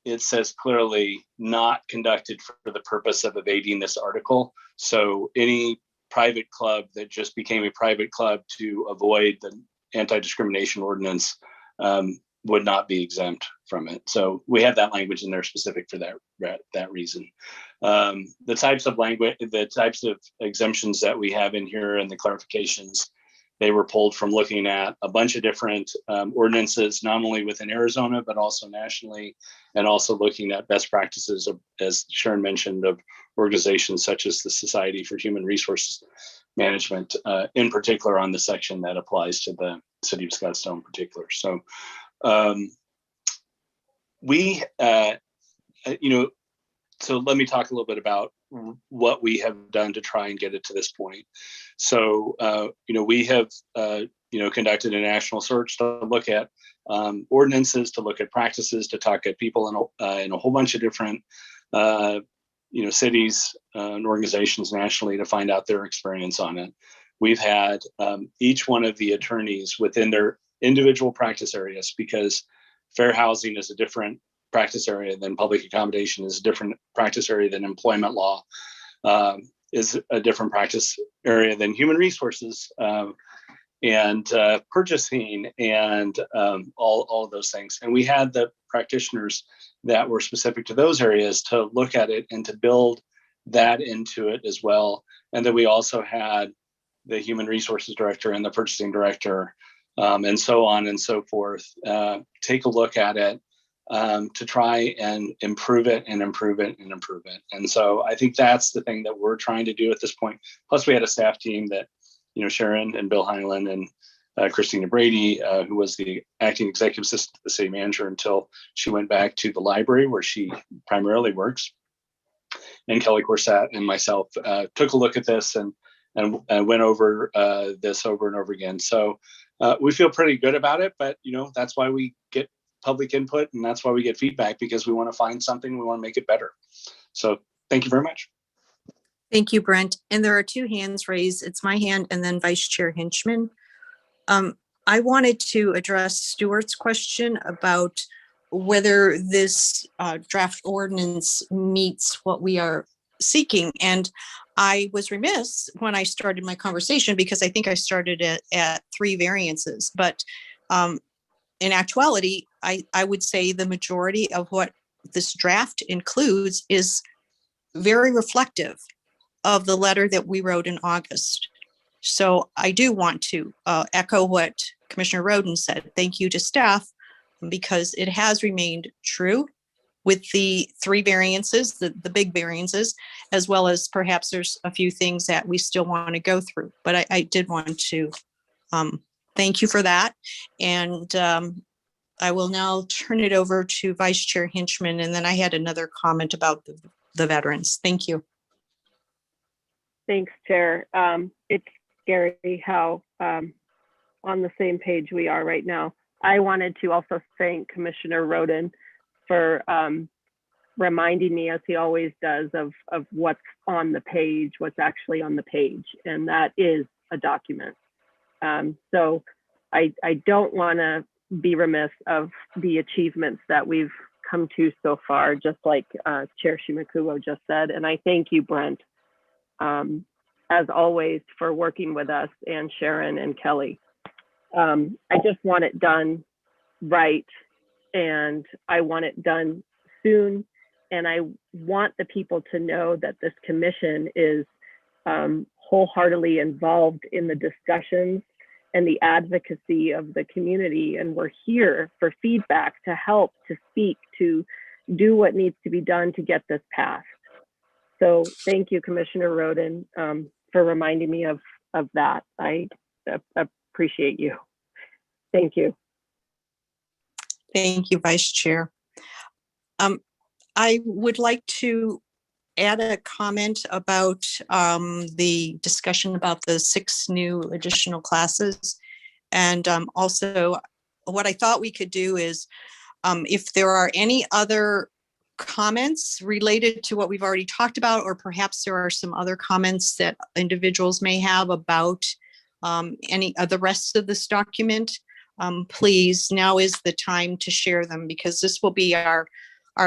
It says clearly not conducted for the purpose of evading this article. So any private club that just became a private club to avoid the anti-discrimination ordinance would not be exempt from it. So we have that language in there specific for that reason. The types of exemptions that we have in here and the clarifications, they were pulled from looking at a bunch of different ordinances, not only within Arizona, but also nationally, and also looking at best practices of, as Sharon mentioned, of organizations such as the Society for Human Resources Management, in particular on the section that applies to the city of Scottsdale in particular. So so let me talk a little bit about what we have done to try and get it to this point. So, we have, conducted a national search to look at ordinances, to look at practices, to talk at people in a whole bunch of different, cities and organizations nationally to find out their experience on it. We've had each one of the attorneys within their individual practice areas, because fair housing is a different practice area than public accommodation, is a different practice area than employment law, is a different practice area than human resources and purchasing and all of those things. And we had the practitioners that were specific to those areas to look at it and to build that into it as well. And then we also had the human resources director and the purchasing director, and so on and so forth, take a look at it to try and improve it and improve it and improve it. And so I think that's the thing that we're trying to do at this point. Plus, we had a staff team that, Sharon and Bill Heinlein and Christina Brady, who was the acting executive assistant to the city manager until she went back to the library where she primarily works. And Kelly Corsat and myself took a look at this and went over this over and over again. So we feel pretty good about it, but that's why we get public input and that's why we get feedback, because we want to find something, we want to make it better. So thank you very much. Thank you, Brent. And there are two hands raised. It's my hand and then Vice Chair Henchman. I wanted to address Stuart's question about whether this draft ordinance meets what we are seeking. And I was remiss when I started my conversation because I think I started at 3 variances. But in actuality, I would say the majority of what this draft includes is very reflective of the letter that we wrote in August. So I do want to echo what Commissioner Rhoden said. Thank you to staff, because it has remained true with the 3 variances, the big variances, as well as perhaps there's a few things that we still want to go through. But I did want to thank you for that. And I will now turn it over to Vice Chair Henchman. And then I had another comment about the veterans. Thank you. Thanks, Chair. It's scary how on the same page we are right now. I wanted to also thank Commissioner Rhoden for reminding me, as he always does, of what's on the page, what's actually on the page, and that is a document. So I don't want to be remiss of the achievements that we've come to so far, just like Chair Shimakubo just said. And I thank you, Brent, as always, for working with us, and Sharon and Kelly. I just want it done right, and I want it done soon. And I want the people to know that this commission is wholeheartedly involved in the discussions and the advocacy of the community. And we're here for feedback, to help, to speak, to do what needs to be done to get this passed. So thank you, Commissioner Rhoden, for reminding me of that. I appreciate you. Thank you. Thank you, Vice Chair. I would like to add a comment about the discussion about the 6 new additional classes. And also what I thought we could do is, if there are any other comments related to what we've already talked about, or perhaps there are some other comments that individuals may have about any of the rest of this document, please, now is the time to share them, because this will be our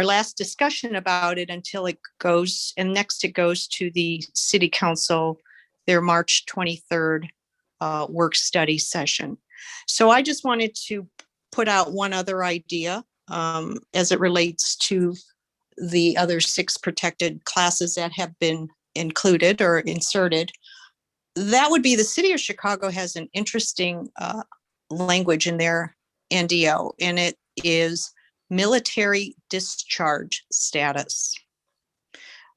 last discussion about it until it goes, and next it goes to the City Council, their March 23rd work study session. So I just wanted to put out one other idea as it relates to the other 6 protected classes that have been included or inserted. That would be, the City of Chicago has an interesting language in their NDO, and it is military discharge status,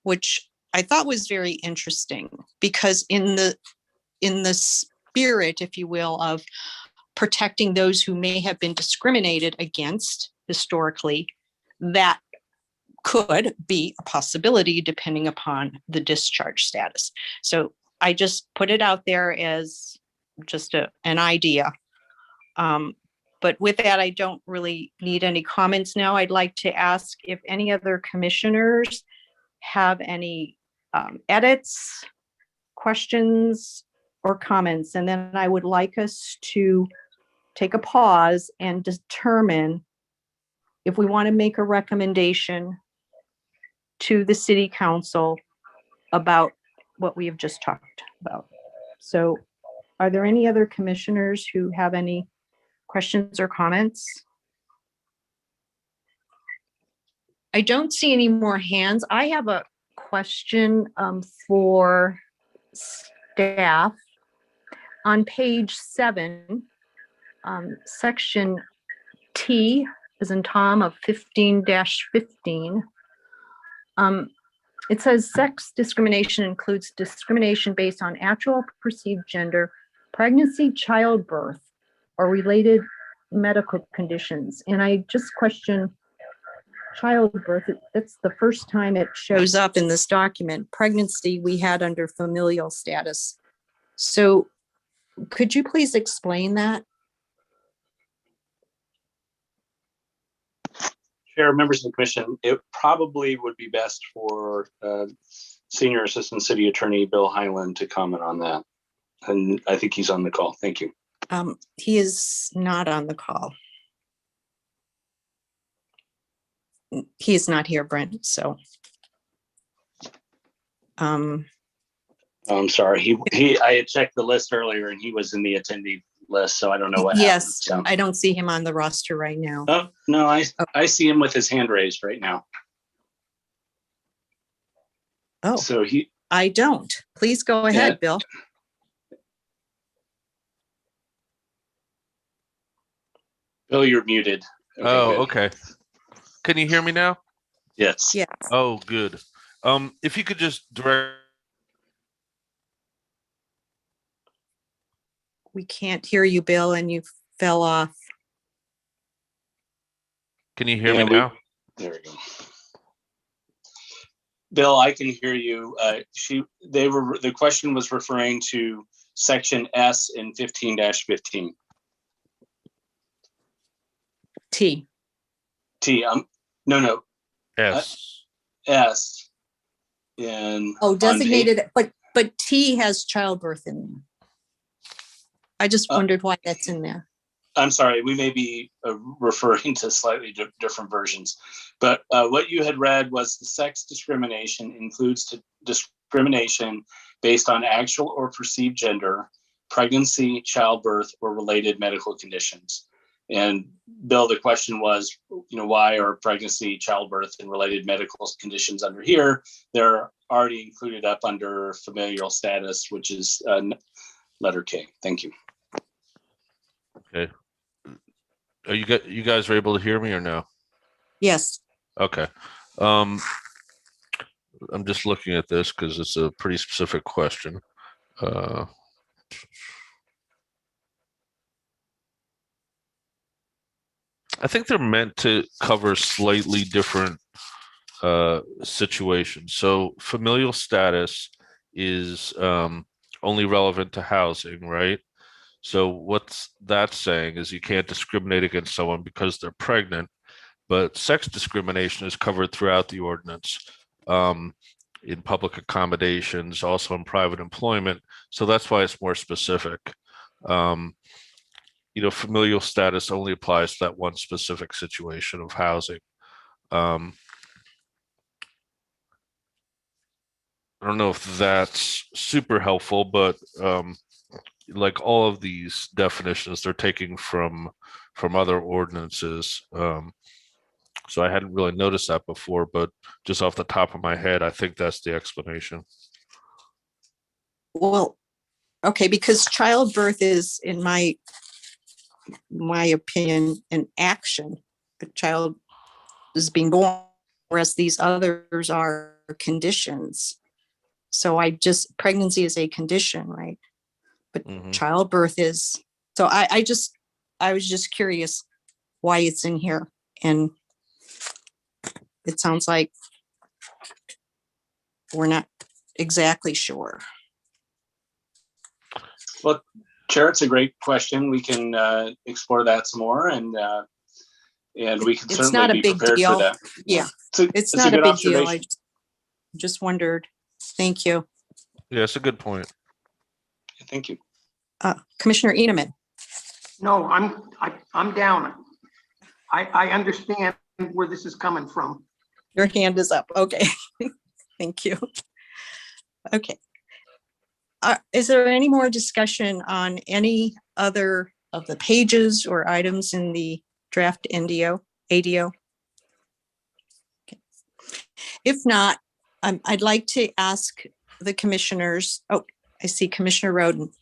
which I thought was very interesting, because in the spirit, if you will, of protecting those who may have been discriminated against historically, that could be a possibility depending upon the discharge status. So I just put it out there as just an idea. But with that, I don't really need any comments now. I'd like to ask if any other commissioners have any edits, questions, or comments. And then I would like us to take a pause and determine if we want to make a recommendation to the City Council about what we have just talked about. So are there any other commissioners who have any questions or comments? I don't see any more hands. I have a question for staff. On page 7, section T, as in Tom, of 15-15, it says sex discrimination includes discrimination based on actual perceived gender, pregnancy, childbirth, or related medical conditions. And I just question childbirth. That's the first time it shows up in this document. Pregnancy we had under familial status. So could you please explain that? Chair, members of the commission, it probably would be best for Senior Assistant City Attorney Bill Highland to comment on that. And I think he's on the call. Thank you. He is not on the call. He is not here, Brent, so. I'm sorry. I had checked the list earlier and he was in the attendee list, so I don't know what happened. Yes, So. I don't see him on the roster right now. Oh, no, I see him with his hand raised right now. Oh, So I don't. Please go ahead, Yeah. Bill. Bill, you're muted. Oh, good. okay. Can you hear me now? Yes. Yes. Oh, good. If you could just direct. We can't hear you, Bill, and you fell off. Can you hear Yeah, me now? There we go. Bill, I can hear you. The question was referring to section S in 15-15. T. T. No. Yes. S. In Oh, on designated, but T has childbirth in there. I just wondered why that's in there. I'm sorry, we may be referring to slightly different versions, but what you had read was the sex discrimination includes discrimination based on actual or perceived gender, pregnancy, childbirth, or related medical conditions. And Bill, the question was, why are pregnancy, childbirth, and related medical conditions under here? They're already included up under familial status, which is letter K. Thank you. Okay. Are you guys are able to hear me or no? Yes. Okay. I'm just looking at this because it's a pretty specific question. I think they're meant to cover slightly different situations. So familial status is only relevant to housing, right? So what's that saying is you can't discriminate against someone because they're pregnant, but sex discrimination is covered throughout the ordinance, in public accommodations, also in private employment. So that's why it's more specific. Familial status only applies to that one specific situation of housing. I don't know if that's super helpful, but like all of these definitions, they're taking from other ordinances. So I hadn't really noticed that before, but just off the top of my head, I think that's the explanation. Well, okay, because childbirth is, in my opinion, an action. The child is being born, whereas these others are conditions. So pregnancy is a condition, right? But childbirth is, so I was just curious why it's in here. And it sounds like we're not exactly sure. Well, Chair, it's a great question. We can explore that some more, and we can It's not certainly a be big prepared deal. for that. Yeah, it's a not a good big deal. I observation. just wondered. Thank you. Yeah, it's a good point. Thank you. Commissioner Inaman. No, I'm down. I understand where this is coming from. Your hand is up. Okay. Thank you. Okay. Is there any more discussion on any other of the pages or items in the draft ADO? Okay. If not, I'd like to ask the commissioners. Oh, I see Commissioner Rhoden.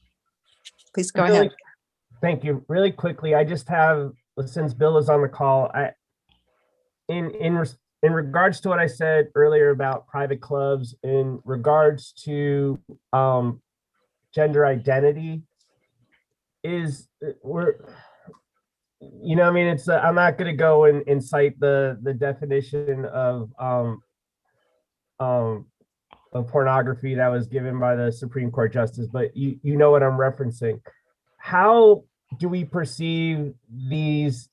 Please go Really- ahead. Thank you. Really quickly, I just have, since Bill is on the call, in regards to what I said earlier about private clubs, in regards to gender identity, I mean, it's I'm not going to go and cite the definition of pornography that was given by the Supreme Court justice, but you know what I'm referencing. How do we perceive this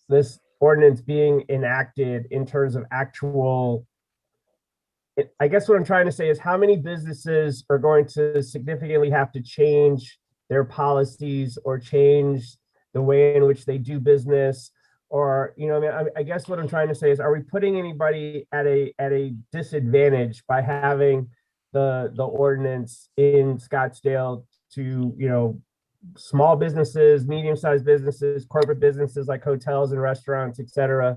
ordinance being enacted in terms of actual? I guess what I'm trying to say is how many businesses are going to significantly have to change their policies or change the way in which they do business, or I guess what I'm trying to say is, are we putting anybody at a disadvantage by having the ordinance in Scottsdale to small businesses, medium-sized businesses, corporate businesses like hotels and restaurants, et cetera?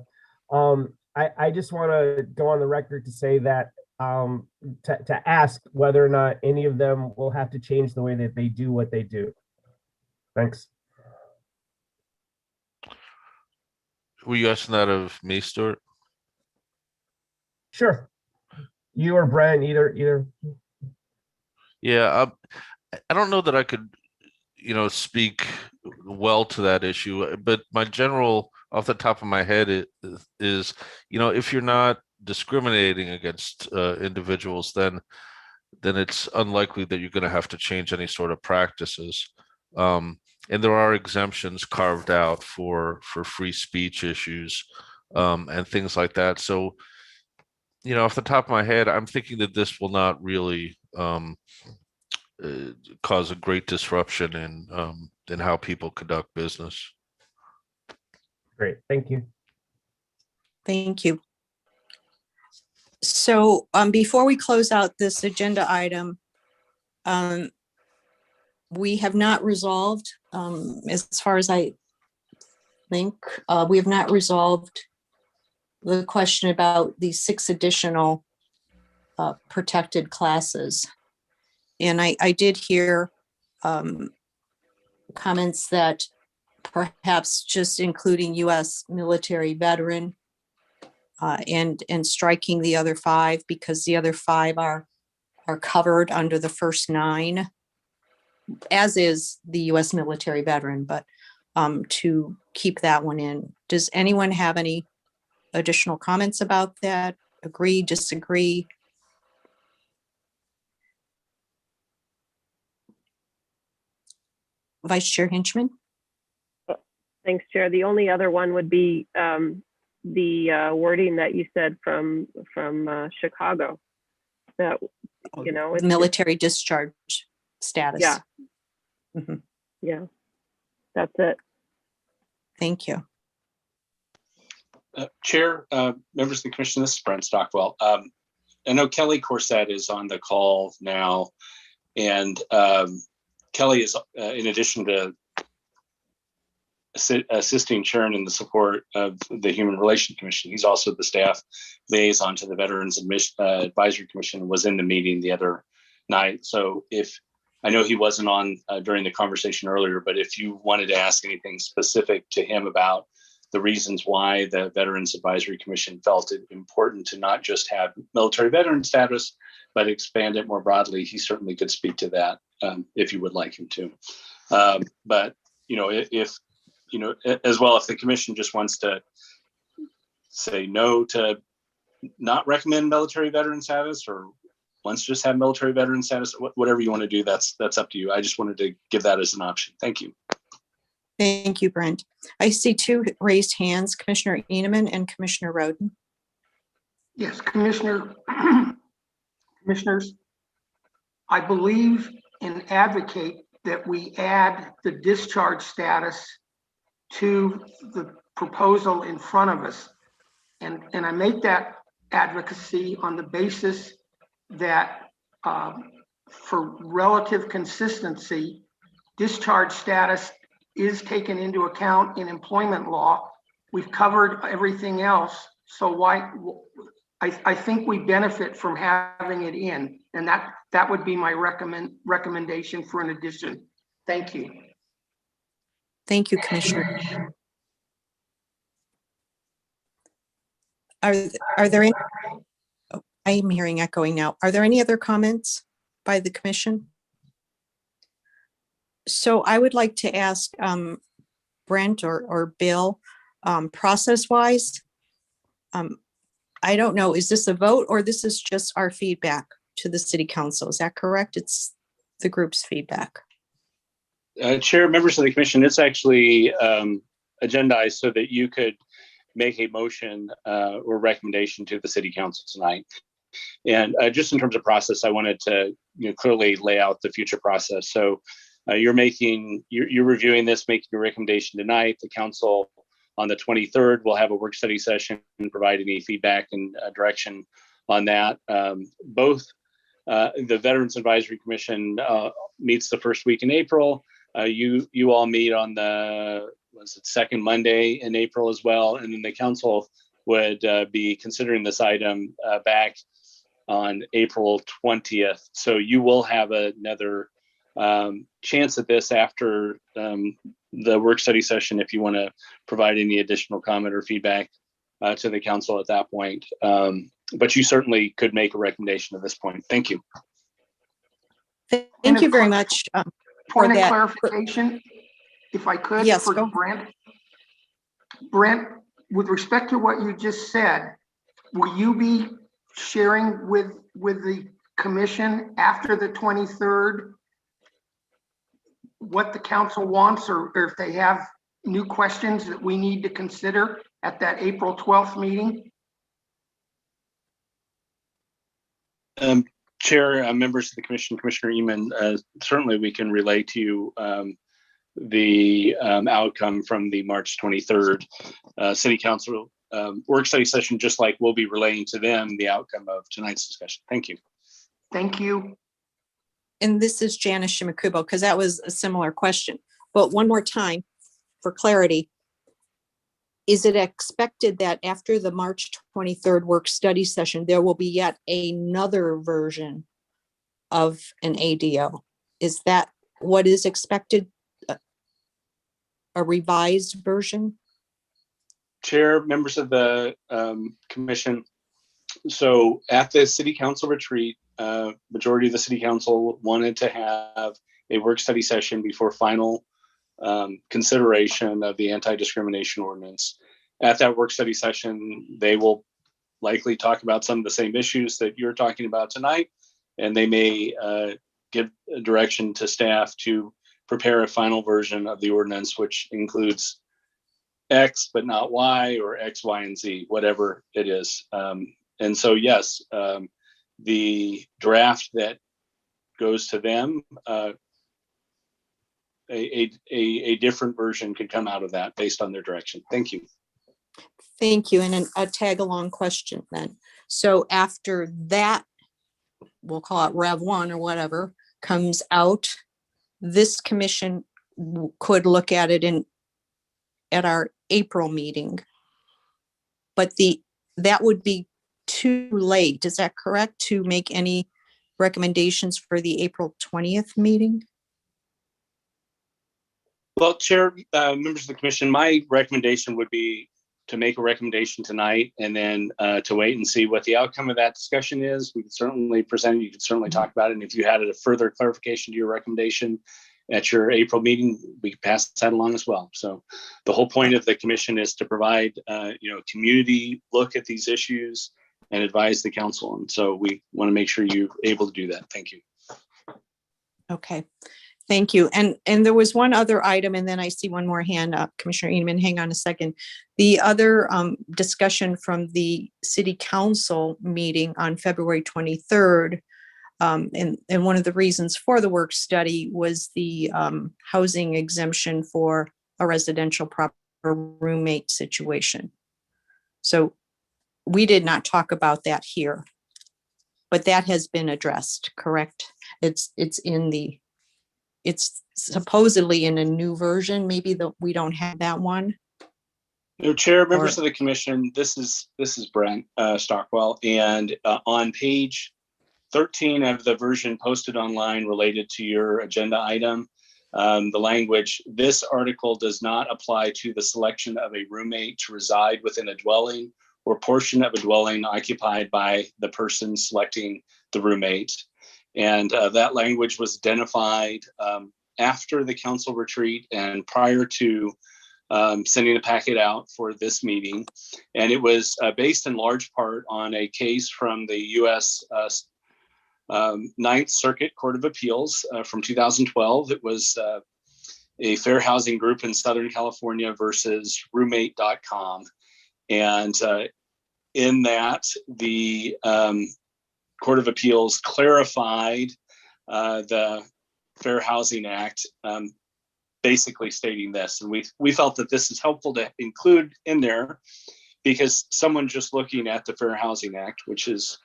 I just want to go on the record to say that to ask whether or not any of them will have to change the way that they do what they do. Thanks. Were you asking that of me, Stuart? Sure. You or Brian, either. Yeah, I don't know that I could, speak well to that issue, but my general, off the top of my head, is, if you're not discriminating against individuals, then it's unlikely that you're going to have to change any sort of practices. And there are exemptions carved out for free speech issues and things like that. So, off the top of my head, I'm thinking that this will not really cause a great disruption in how people conduct business. Great, thank you. Thank you. So before we close out this agenda item, we have not resolved, as far as I think, we have not resolved the question about the 6 additional protected classes. And I did hear comments that perhaps just including U.S. military veteran and striking the other 5, because the other 5 are covered under the first 9, as is the U.S. military veteran, but to keep that one in. Does anyone have any additional comments about that? Agree, disagree? Vice Chair Henchman? Thanks, Chair. The only other one would be the wording that you said from Chicago, that it's Military discharge status. Yeah. Mm-hmm. Yeah, that's it. Thank you. Chair, members of the commission, this is Brent Stockwell. I know Kelly Corsett is on the call now, and Kelly is, in addition to assisting Sharon in the support of the Human Relations Commission, he's also the staff liaison to the Veterans Advisory Commission, was in the meeting the other night. So I know he wasn't on during the conversation earlier, but if you wanted to ask anything specific to him about the reasons why the Veterans Advisory Commission felt it important to not just have military veteran status, but expand it more broadly, he certainly could speak to that if you would like him to. But if as well, if the commission just wants to say no to not recommend military veteran status, or wants to just have military veteran status, whatever you want to do, that's up to you. I just wanted to give that as an option. Thank you. Thank you, Brent. I see 2 raised hands, Commissioner Inaman and Commissioner Rhoden. Yes, Commissioners, I believe and advocate that we add the discharge status to the proposal in front of us. And I make that advocacy on the basis that for relative consistency, discharge status is taken into account in employment law. We've covered everything else. So why, I think we benefit from having it in, and that would be my recommendation for an addition. Thank you. Thank you, Commissioner. Are there any, oh, I am hearing echoing now. Are there any other comments by the commission? So I would like to ask Brent or Bill, process-wise, I don't know, is this a vote or this is just our feedback to the city council? Is that correct? It's the group's feedback. Chair, members of the commission, it's actually agendized so that you could make a motion or recommendation to the city council tonight. And just in terms of process, I wanted to clearly lay out the future process. So you're reviewing this, making a recommendation tonight. The council on the 23rd will have a work study session and provide any feedback and direction on that. Both the Veterans Advisory Commission meets the first week in April. You all meet on the second Monday in April as well, and then the council would be considering this item back on April 20th. So you will have another chance at this after the work study session if you want to provide any additional comment or feedback to the council at that point. But you certainly could make a recommendation at this point. Thank you. Thank you very much. Point of clarification, if I could, yes, for go. Brent. Brent, with respect to what you just said, will you be sharing with the commission after the 23rd what the council wants, or if they have new questions that we need to consider at that April 12th meeting? Chair, members of the commission, Commissioner Inaman, certainly we can relay to you the outcome from the March 23rd City Council work study session, just like we'll be relaying to them the outcome of tonight's discussion. Thank you. Thank you. And this is Janice Shimakubo, because that was a similar question. But one more time, for clarity, is it expected that after the March 23rd work study session, there will be yet another version of an ADO? Is that what is expected? A revised version? Chair, members of the commission. So at the city council retreat, majority of the city council wanted to have a work study session before final consideration of the anti-discrimination ordinance. At that work study session, they will likely talk about some of the same issues that you're talking about tonight, and they may give a direction to staff to prepare a final version of the ordinance, which includes X but not Y, or X, Y, and Z, whatever it is. And so, yes, the draft that goes to them, a different version could come out of that based on their direction. Thank you. Thank you. And a tag along question then. So after that, we'll call it Rev 1 or whatever, comes out, this commission could look at it at our April meeting. But that would be too late. Is that correct, to make any recommendations for the April 20th meeting? Well, Chair, members of the commission, my recommendation would be to make a recommendation tonight, and then to wait and see what the outcome of that discussion is. We could certainly present it. You could certainly talk about it. And if you had a further clarification to your recommendation at your April meeting, we could pass that along as well. So the whole point of the commission is to provide community look at these issues and advise the council. And so we want to make sure you're able to do that. Thank you. Okay. Thank you. And there was one other item, and then I see one more hand up. Commissioner Inaman, hang on a second. The other discussion from the city council meeting on February 23rd, and one of the reasons for the work study was the housing exemption for a residential proper roommate situation. So we did not talk about that here, but that has been addressed, correct? It's supposedly in a new version. Maybe we don't have that one. No, Chair, members Or- of the commission, this is Brent Stockwell, and on page 13 of the version posted online related to your agenda item, the language, this article does not apply to the selection of a roommate to reside within a dwelling or portion of a dwelling occupied by the person selecting the roommate. And that language was identified after the council retreat and prior to sending the packet out for this meeting. And it was based in large part on a case from the U.S. Ninth Circuit Court of Appeals from 2012. It was a fair housing group in Southern California versus roommate.com. And in that, the Court of Appeals clarified the Fair Housing Act, basically stating this. And we felt that this is helpful to include in there because someone just looking at the Fair Housing Act, which is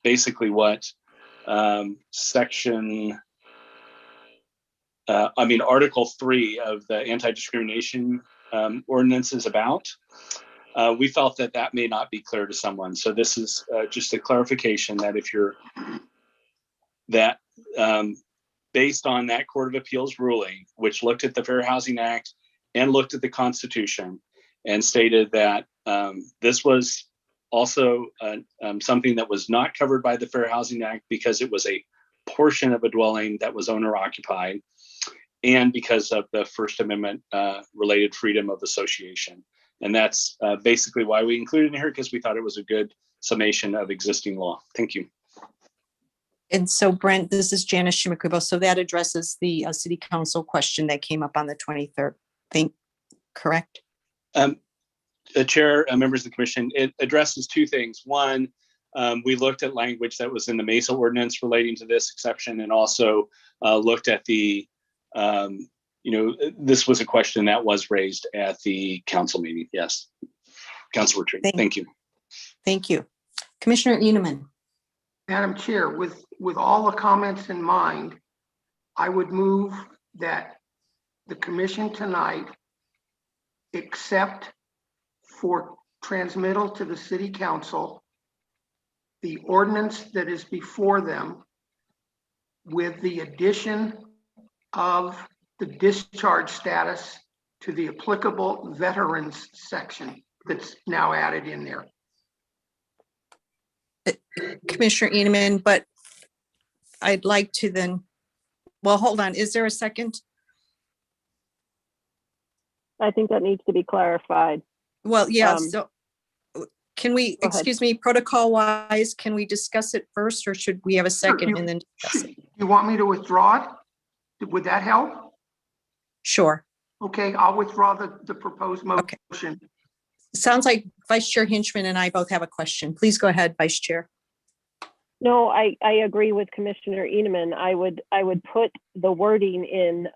basically what Article 3 of the Anti-Discrimination Ordinance is about. We felt that that may not be clear to someone. So this is just a clarification that if you're based on that Court of Appeals ruling, which looked at the Fair Housing Act and looked at the Constitution and stated that this was also something that was not covered by the Fair Housing Act because it was a portion of a dwelling that was owner occupied and because of the First Amendment related freedom of association. And that's basically why we included it here, because we thought it was a good summation of existing law. Thank you. And so Brent, this is Janice Shimakubo. So that addresses the city council question that came up on the 23rd. Correct? Chair, members of the commission, it addresses two things. One, we looked at language that was in the Mesa ordinance relating to this exception, and also looked at the, this was a question that was raised at the council meeting. Yes, council retreat. Thank you. Thank you. Commissioner Inaman. Madam Chair, with all the comments in mind, I would move that the commission tonight accept for transmittal to the city council the ordinance that is before them with the addition of the discharge status to the applicable veterans section that's now added in there. Commissioner Inaman, but I'd like to then, well, hold on. Is there a second? I think that needs to be clarified. Well, yeah, Um, so can we, go ahead. excuse me, protocol wise, can we discuss it first or should we have a second and then discuss it? You want me to withdraw it? Would that help? Sure. Okay, I'll withdraw the proposed Okay. motion. Sounds like Vice Chair Henchman and I both have a question. Please go ahead, Vice Chair. No, I agree with Commissioner Inaman. I would put the wording in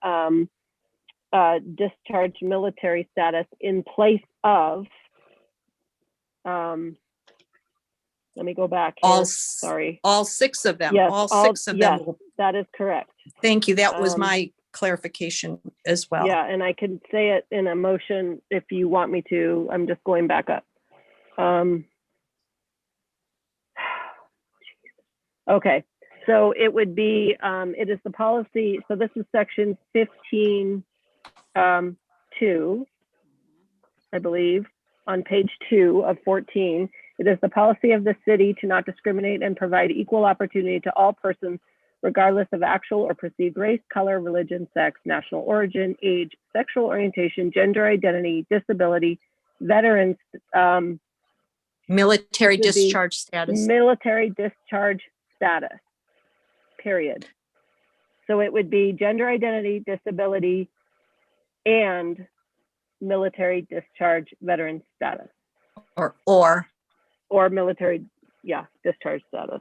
discharge military status in place of, let me go back here. Sorry. All six of them, Yes, all six of yes, them. that is correct. Thank you. That was Um, my clarification as well. Yeah, and I can say it in a motion if you want me to. I'm just going back up. Okay, so it would be, it is the policy, so this is section 15, 2, I believe, on page 2 of 14. It is the policy of the city to not discriminate and provide equal opportunity to all persons regardless of actual or perceived race, color, religion, sex, national origin, age, sexual orientation, gender identity, disability, veterans, Military would be discharge status. military discharge status, period. So it would be gender identity, disability, and military discharge veteran status, Or military, yeah, discharge status.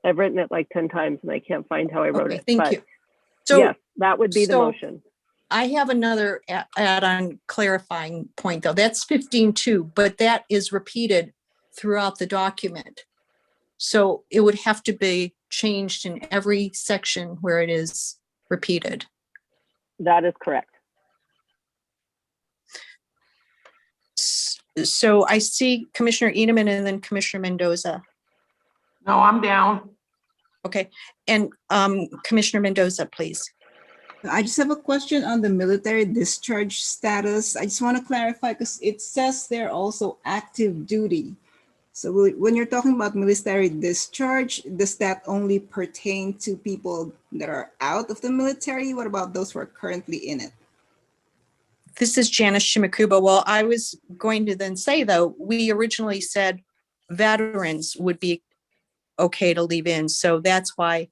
I've written it like 10 times and I can't find how I wrote okay, it. thank but you. So yes, that would be the so- motion. I have another add-on clarifying point though. That's 15.2, but that is repeated throughout the document. So it would have to be changed in every section where it is repeated. That is correct. So I see Commissioner Inaman and then Commissioner Mendoza. No, I'm down. Okay, and Commissioner Mendoza, please. I just have a question on the military discharge status. I just want to clarify because it says they're also active duty. So when you're talking about military discharge, does that only pertain to people that are out of the military? What about those who are currently in it? This is Janice Shimakuba. Well, I was going to then say, though, we originally said veterans would be okay to leave in. So that's why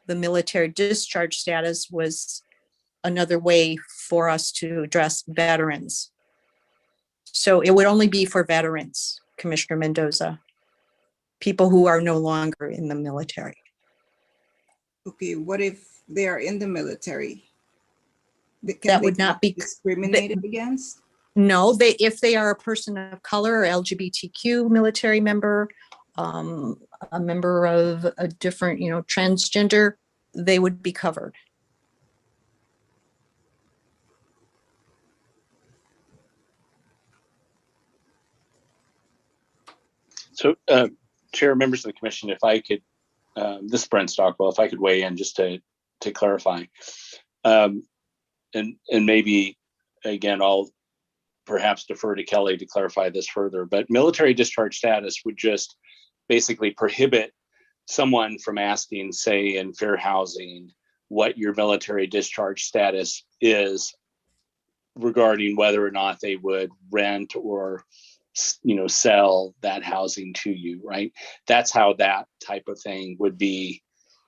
the military discharge status was another way for us to address veterans. So it would only be for veterans, Commissioner Mendoza, people who are no longer in the military. Okay, what if they are in the military? That would not be discriminated against? No, if they are a person of color or LGBTQ military member, a member of a different, transgender, they would be covered. So, Chair, members of the commission, if I could, this is Brent Stockwell, if I could weigh in just to clarify, and maybe again, I'll perhaps defer to Kelly to clarify this further, but military discharge status would just basically prohibit someone from asking, say, in fair housing, what your military discharge status is regarding whether or not they would rent or sell that housing to you, right? That's how that type of thing would be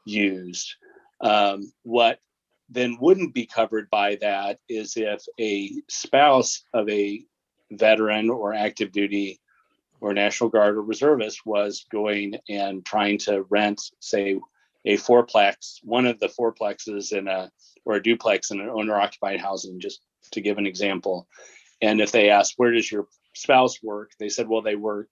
used. What then wouldn't be covered by that is if a spouse of a veteran or active duty or National Guard or reservist was going and trying to rent, say, a fourplex, one of the fourplexes or a duplex in an owner-occupied housing, just to give an example. And if they asked, where does your spouse work? They said, well, they work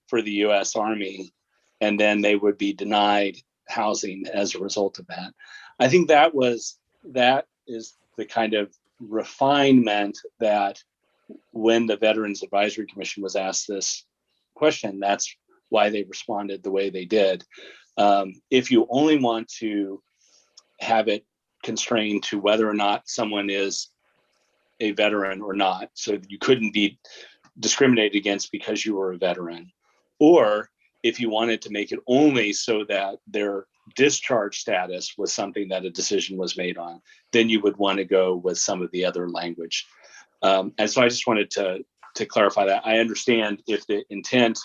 for the U.S. Army, and then they would be denied housing as a result of that. I think that is the kind of refinement that when the Veterans Advisory Commission was asked this question, that's why they responded the way they did. If you only want to have it constrained to whether or not someone is a veteran or not, so you couldn't be discriminated against because you were a veteran, or if you wanted to make it only so that their discharge status was something that a decision was made on, then you would want to go with some of the other language. And so I just wanted to clarify that. I understand if the intent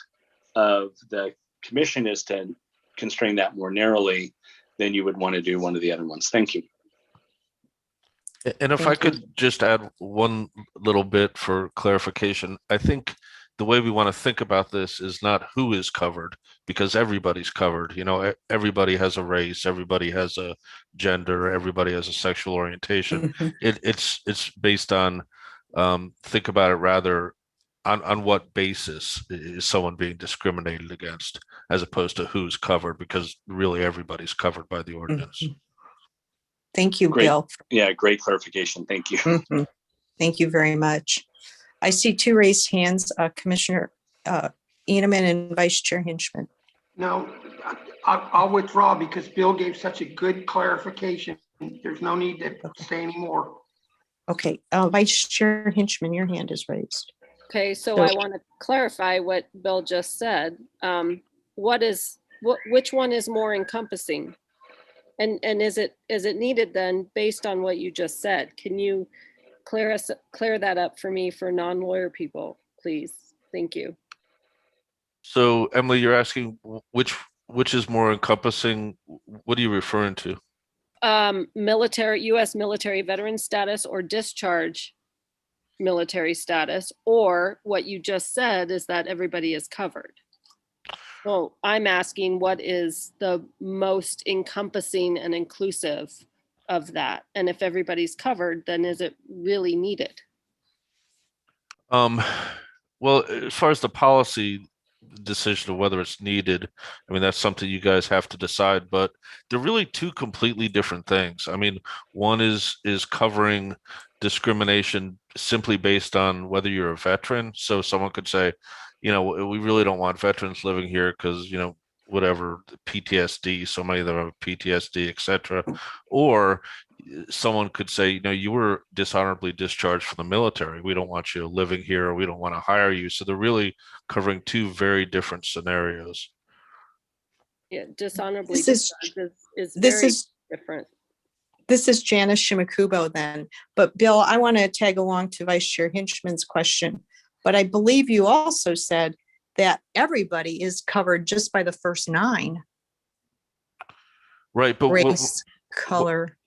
of the commission is to constrain that more narrowly, then you would want to do one of the other ones. Thank you. And if I could just add one little bit for clarification, I think the way we want to think about this is not who is covered, because everybody's covered. Everybody has a race, everybody has a gender, everybody has a sexual orientation. It's based on, think about it rather on what basis is someone being discriminated against, as opposed to who's covered, because really everybody's covered by the ordinance. Thank you, Great. Bill. Yeah, great clarification. Thank you. Thank you very much. I see two raised hands, Commissioner Inaman and Vice Chair Henchman. No, I'll withdraw because Bill gave such a good clarification. There's no need to say anymore. Okay, Vice Chair Henchman, your hand is raised. Okay, so I want to clarify what Bill just said. Which one is more encompassing? And is it needed then, based on what you just said? Can you clear that up for me, for non-lawyer people, please? Thank you. So Emily, you're asking which is more encompassing? What are you referring to? U.S. military veteran status or discharge military status, or what you just said is that everybody is covered. Well, I'm asking what is the most encompassing and inclusive of that? And if everybody's covered, then is it really needed? Well, as far as the policy decision of whether it's needed, I mean, that's something you guys have to decide, but they're really two completely different things. I mean, one is covering discrimination simply based on whether you're a veteran. So someone could say, you know, we really don't want veterans living here because, you know, whatever, PTSD, so many of them have PTSD, etc. Or someone could say, you know, you were dishonorably discharged from the military. We don't want you living here, or we don't want to hire you. So they're really covering two very different scenarios. Yeah, dishonorably This is- discharged is This very is different. This is Janice Shimakubo then, but Bill, I want to tag along to Vice Chair Hinchman's question. But I believe you also said that everybody is covered just by the first 9. Right, but Race, color.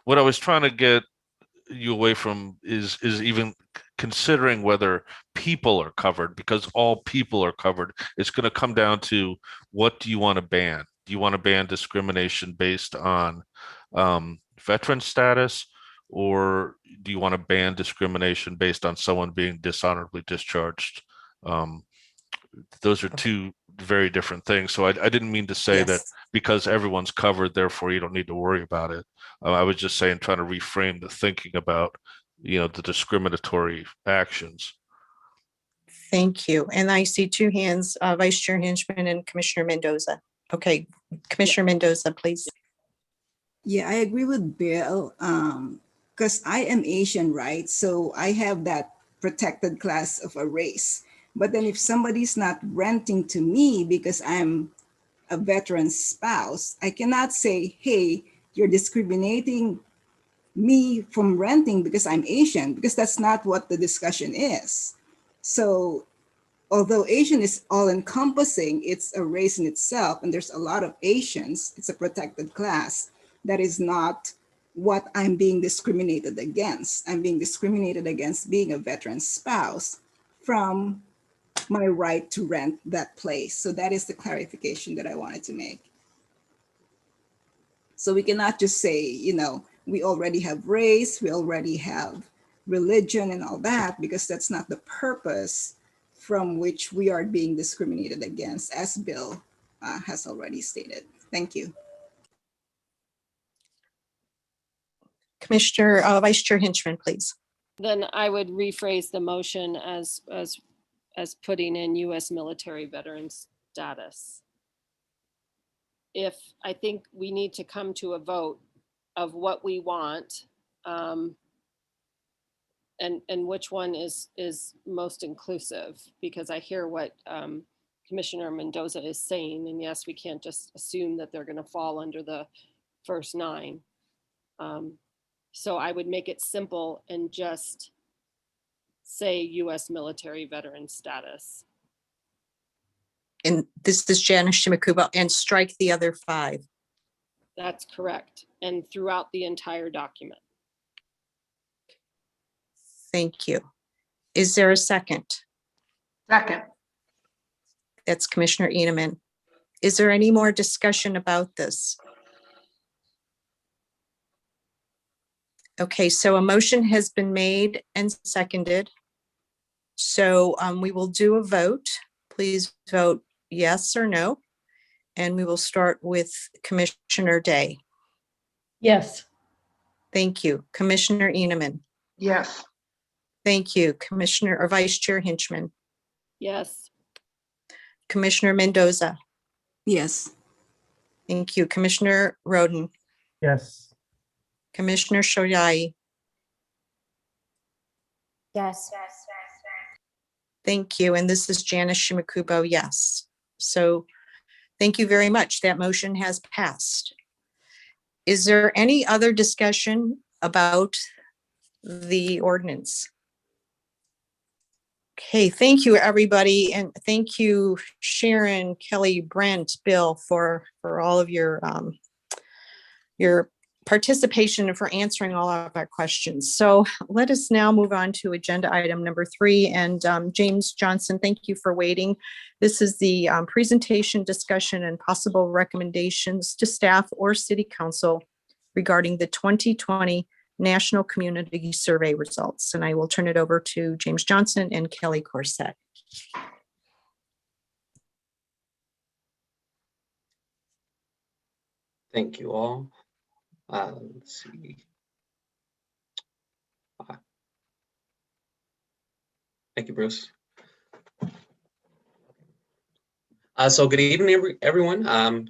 what I was trying to get you away from is even considering whether people are covered, because all people are covered. It's going to come down to, what do you want to ban? Do you want to ban discrimination based on veteran status, or do you want to ban discrimination based on someone being dishonorably discharged? Those are two very different things. So I didn't mean to say that because everyone's covered, therefore you don't need to worry about it. I was just saying, trying to reframe the thinking about, you know, the discriminatory actions. Thank you. And I see 2 hands, Vice Chair Hinchman and Commissioner Mendoza. Okay, Commissioner Mendoza, please. Yeah, I agree with Bill, because I am Asian, right? So I have that protected class of a race. But then if somebody's not renting to me because I'm a veteran spouse, I cannot say, hey, you're discriminating me from renting because I'm Asian, because that's not what the discussion is. So although Asian is all encompassing, it's a race in itself, and there's a lot of Asians, it's a protected class. That is not what I'm being discriminated against. I'm being discriminated against being a veteran spouse from my right to rent that place. So that is the clarification that I wanted to make. So we cannot just say, you know, we already have race, we already have religion and all that, because that's not the purpose from which we are being discriminated against, as Bill has already stated. Thank you. Commissioner, Vice Chair Hinchman, please. Then I would rephrase the motion as putting in U.S. military veteran status. If I think we need to come to a vote of what we want, and which one is most inclusive, because I hear what Commissioner Mendoza is saying, and yes, we can't just assume that they're going to fall under the first 9. So I would make it simple and just say U.S. military veteran status. And this is Janice Shimakubo, and strike the other 5. That's correct. And throughout the entire document. Thank you. Is there a second? Second. That's Commissioner Inaman. Is there any more discussion about this? Okay, so a motion has been made and seconded. So we will do a vote. Please vote yes or no. And we will start with Commissioner Day. Yes. Thank you. Commissioner Inaman. Yes. Thank you. Commissioner or Vice Chair Hinchman. Yes. Commissioner Mendoza. Yes. Thank you. Commissioner Rhoden. Yes. Commissioner Shoyai. Yes. Thank you. And this is Janice Shimakubo. Yes. So thank you very much. That motion has passed. Is there any other discussion about the ordinance? Okay, thank you, everybody. And thank you, Sharon, Kelly, Brent, Bill, for all of your participation and for answering all of our questions. So let us now move on to agenda item number 3. And James Johnson, thank you for waiting. This is the presentation, discussion, and possible recommendations to staff or city council regarding the 2020 National Community Survey results. And I will turn it over to James Johnson and Kelly Corset. Thank you all. Let's see. Thank you, Bruce. So good evening, everyone.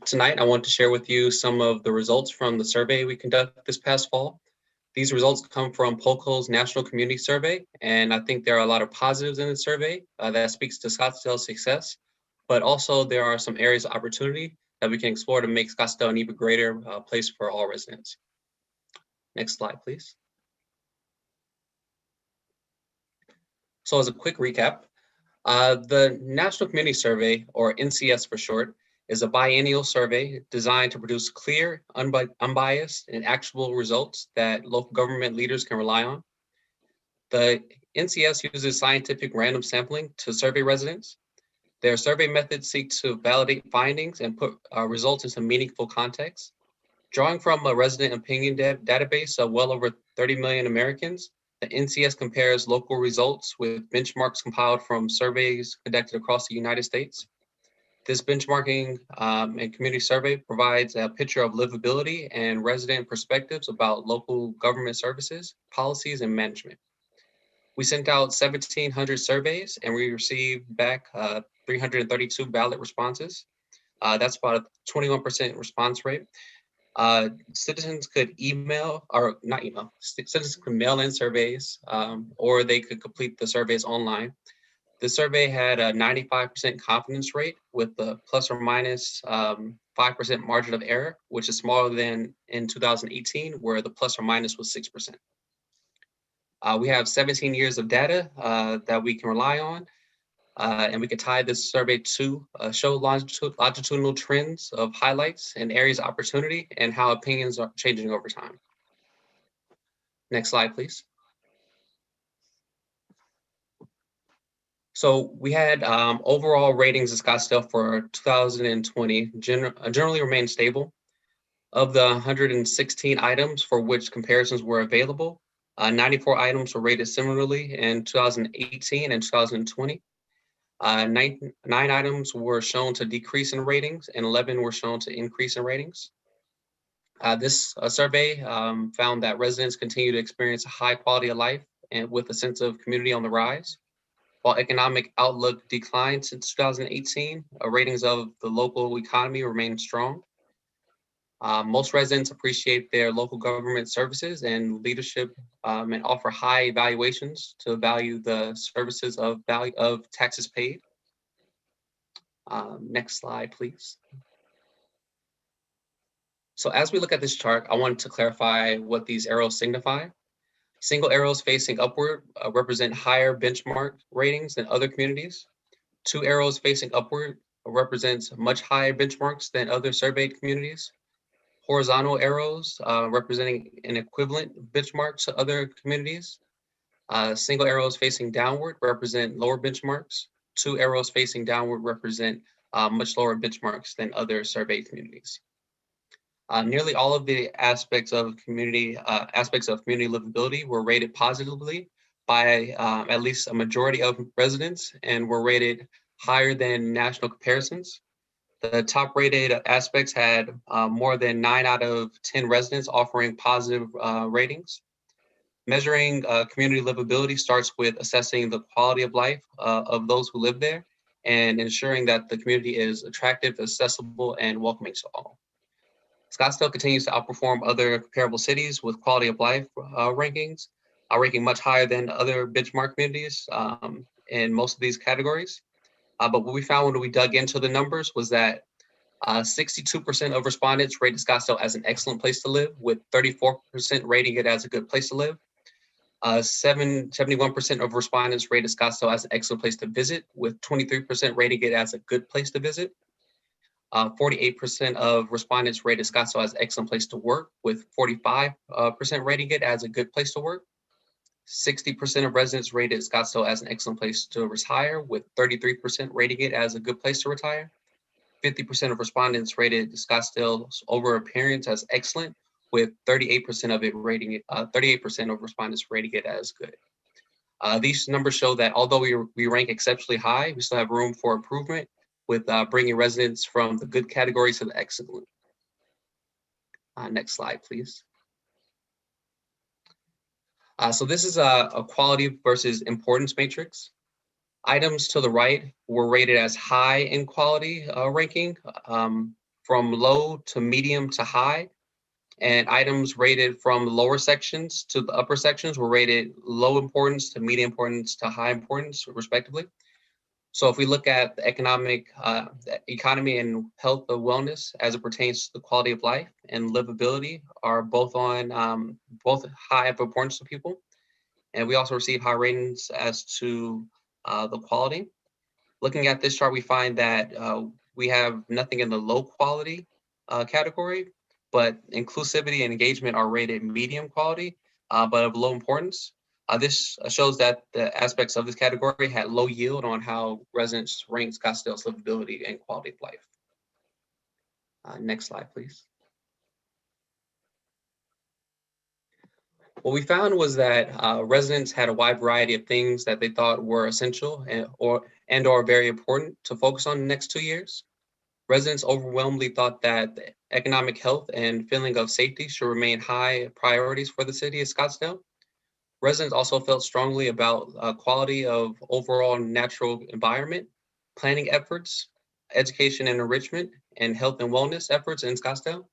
Tonight, I want to share with you some of the results from the survey we conducted this past fall. These results come from POLCO's National Community Survey, and I think there are a lot of positives in the survey that speaks to Scottsdale's success, but also there are some areas of opportunity that we can explore to make Scottsdale an even greater place for all residents. Next slide, please. So as a quick recap, the National Community Survey, or NCS for short, is a biennial survey designed to produce clear, unbiased, and actionable results that local government leaders can rely on. The NCS uses scientific random sampling to survey residents. Their survey methods seek to validate findings and put results into meaningful context. Drawing from a resident opinion database of well over 30 million Americans, the NCS compares local results with benchmarks compiled from surveys conducted across the United States. This benchmarking and community survey provides a picture of livability and resident perspectives about local government services, policies, and management. We sent out 1,700 surveys and we received back 332 ballot responses. That's about a 21% response rate. Citizens could citizens could mail in surveys or they could complete the surveys online. The survey had a 95% confidence rate with a plus or minus 5% margin of error, which is smaller than in 2018, where the plus or minus was 6%. We have 17 years of data that we can rely on, and we can tie this survey to show longitudinal trends of highlights and areas of opportunity and how opinions are changing over time. Next slide, please. So we had overall ratings in Scottsdale for 2020 generally remained stable. Of the 116 items for which comparisons were available, 94 items were rated similarly in 2018 and 2020. Nine items were shown to decrease in ratings and 11 were shown to increase in ratings. This survey found that residents continue to experience a high quality of life and with a sense of community on the rise. While economic outlook declined since 2018, ratings of the local economy remain strong. Most residents appreciate their local government services and leadership and offer high evaluations to value the services of taxes paid. Next slide, please. So as we look at this chart, I wanted to clarify what these arrows signify. Single arrows facing upward represent higher benchmark ratings than other communities. Two arrows facing upward represents much higher benchmarks than other surveyed communities. Horizontal arrows representing an equivalent benchmark to other communities. Single arrows facing downward represent lower benchmarks. Two arrows facing downward represent much lower benchmarks than other surveyed communities. Nearly all of the aspects of community livability were rated positively by at least a majority of residents and were rated higher than national comparisons. The top rated aspects had more than 9 out of 10 residents offering positive ratings. Measuring community livability starts with assessing the quality of life of those who live there and ensuring that the community is attractive, accessible, and welcoming to all. Scottsdale continues to outperform other comparable cities with quality of life rankings, ranking much higher than other benchmark communities in most of these categories. But what we found when we dug into the numbers was that 62% of respondents rated Scottsdale as an excellent place to live, with 34% rating it as a good place to live. 71% of respondents rated Scottsdale as an excellent place to visit, with 23% rating it as a good place to visit. 48% of respondents rated Scottsdale as an excellent place to work, with 45% rating it as a good place to work. 60% of residents rated Scottsdale as an excellent place to retire, with 33% rating it as a good place to retire. 50% of respondents rated Scottsdale's overall appearance as excellent, with 38% of it rating it. 38% of respondents rating it as good. These numbers show that although we rank exceptionally high, we still have room for improvement with bringing residents from the good categories to the excellent. Next slide, please. So this is a quality versus importance matrix. Items to the right were rated as high in quality ranking, from low to medium to high. And items rated from lower sections to the upper sections were rated low importance to medium importance to high importance, respectively. So if we look at the economy and health and wellness as it pertains to the quality of life and livability are both on both high of importance to people. And we also receive high ratings as to the quality. Looking at this chart, we find that we have nothing in the low quality category, but inclusivity and engagement are rated medium quality, but of low importance. This shows that the aspects of this category had low yield on how residents ranked Scottsdale's livability and quality of life. Next slide, please. What we found was that residents had a wide variety of things that they thought were essential and or very important to focus on the next 2 years. Residents overwhelmingly thought that the economic health and feeling of safety should remain high priorities for the city of Scottsdale. Residents also felt strongly about quality of overall natural environment, planning efforts, education and enrichment, and health and wellness efforts in Scottsdale.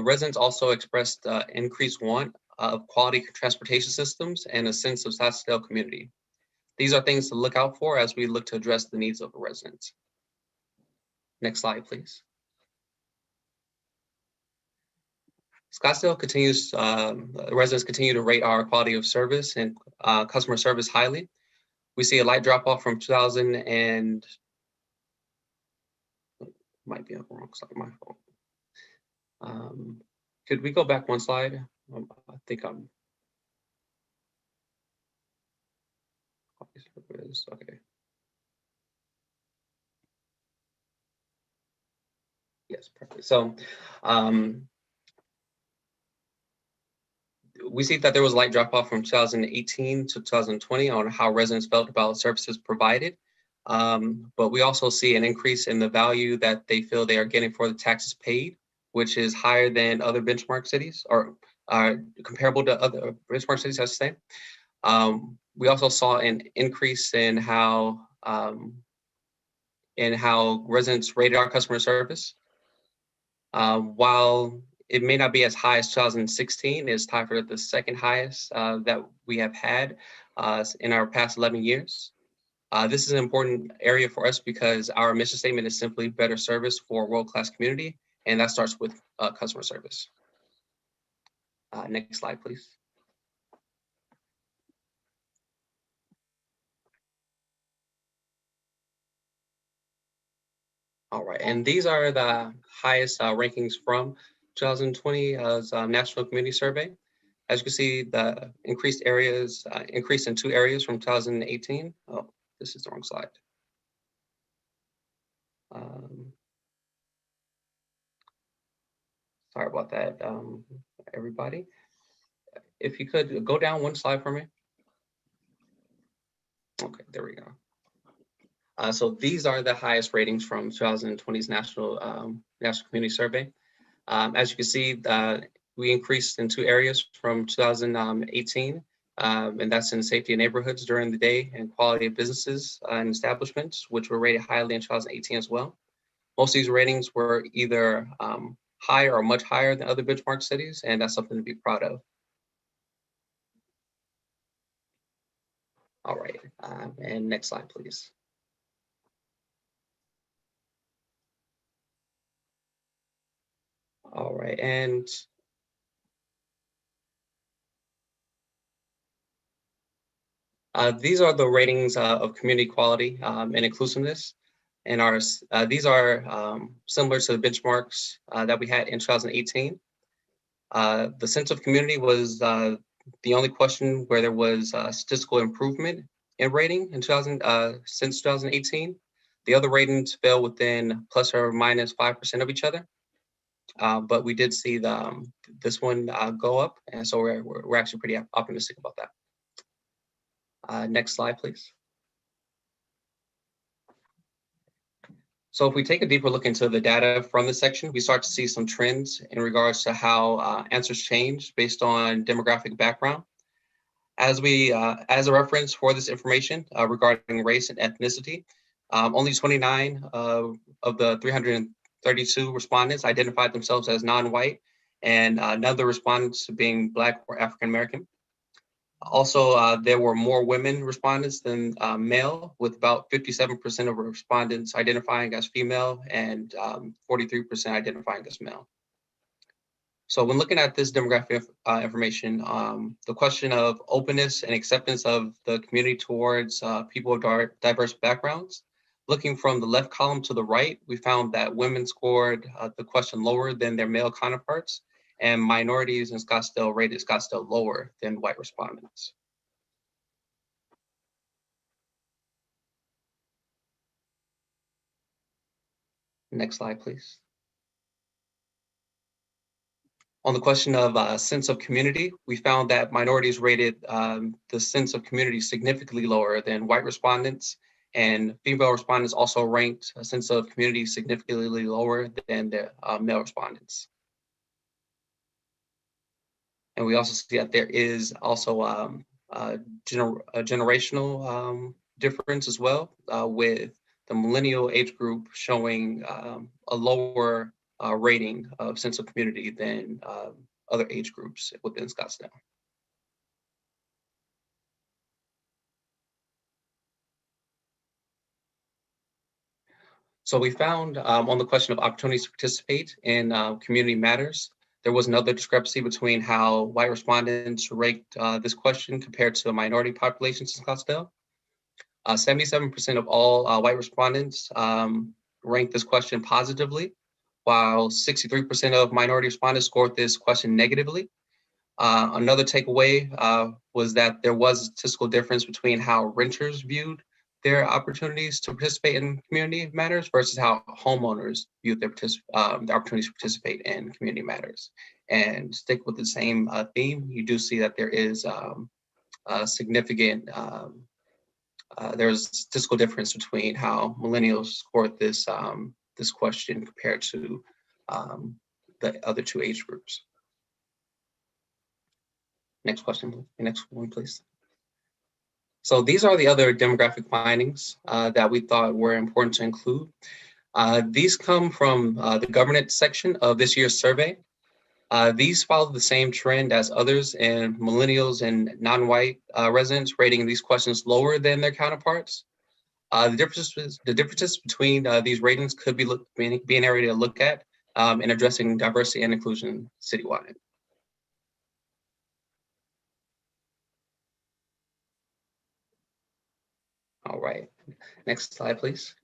Residents also expressed increased want of quality transportation systems and a sense of Scottsdale community. These are things to look out for as we look to address the needs of the residents. Next slide, please. Scottsdale continues, residents continue to rate our quality of service and customer service highly. We see a light drop off from 2000 and, might be on the wrong slide, my fault. Could we go back one slide? I think I'm, okay. Yes, perfect. So we see that there was a light drop off from 2018 to 2020 on how residents felt about services provided. But we also see an increase in the value that they feel they are getting for the taxes paid, which is higher than other benchmark cities or comparable to other benchmark cities, I should say. We also saw an increase in how residents rated our customer service. While it may not be as high as 2016, it's tied for the second highest that we have had in our past 11 years. This is an important area for us because our mission statement is simply better service for a world-class community, and that starts with customer service. Next slide, please. All right, and these are the highest rankings from 2020 as National Community Survey. As you can see, the increased in 2 areas from 2018. Oh, this is the wrong slide. Sorry about that, everybody. If you could go down one slide for me. Okay, there we go. So these are the highest ratings from 2020's National Community Survey. As you can see, we increased in 2 areas from 2018, and that's in safety of neighborhoods during the day and quality of businesses and establishments, which were rated highly in 2018 as well. Most of these ratings were either higher or much higher than other benchmark cities, and that's something to be proud of. All right, and next slide, please. All right, and these are the ratings of community quality and inclusiveness. And these are similar to the benchmarks that we had in 2018. The sense of community was the only question where there was statistical improvement in rating in since 2018. The other ratings fell within plus or minus 5% of each other. But we did see this one go up, and so we're actually pretty optimistic about that. Next slide, please. So if we take a deeper look into the data from this section, we start to see some trends in regards to how answers change based on demographic background. As a reference for this information regarding race and ethnicity, only 29 of the 332 respondents identified themselves as non-white, and none of the respondents being Black or African American. Also, there were more women respondents than male, with about 57% of respondents identifying as female and 43% identifying as male. So when looking at this demographic information, the question of openness and acceptance of the community towards people of diverse backgrounds, looking from the left column to the right, we found that women scored the question lower than their male counterparts, and minorities in Scottsdale rated Scottsdale lower than white respondents. Next slide, please. On the question of sense of community, we found that minorities rated the sense of community significantly lower than white respondents, and female respondents also ranked a sense of community significantly lower than the male respondents. And we also see that there is also a generational difference as well, with the millennial age group showing a lower rating of sense of community than other age groups within Scottsdale. So we found on the question of opportunities to participate in community matters, there was another discrepancy between how white respondents ranked this question compared to minority populations in Scottsdale. 77% of all white respondents ranked this question positively, while 63% of minority respondents scored this question negatively. Another takeaway was that there was a statistical difference between how renters viewed their opportunities to participate in community matters versus how homeowners viewed their opportunities to participate in community matters. And stick with the same theme, you do see that there is a significant, there's a statistical difference between how millennials scored this this question compared to the other two age groups. Next question, next one, please. So these are the other demographic findings that we thought were important to include. These come from the governance section of this year's survey. These follow the same trend as others in millennials and non-white residents rating these questions lower than their counterparts. The differences between these ratings could be an area to look at in addressing diversity and inclusion citywide. All right, next slide, please.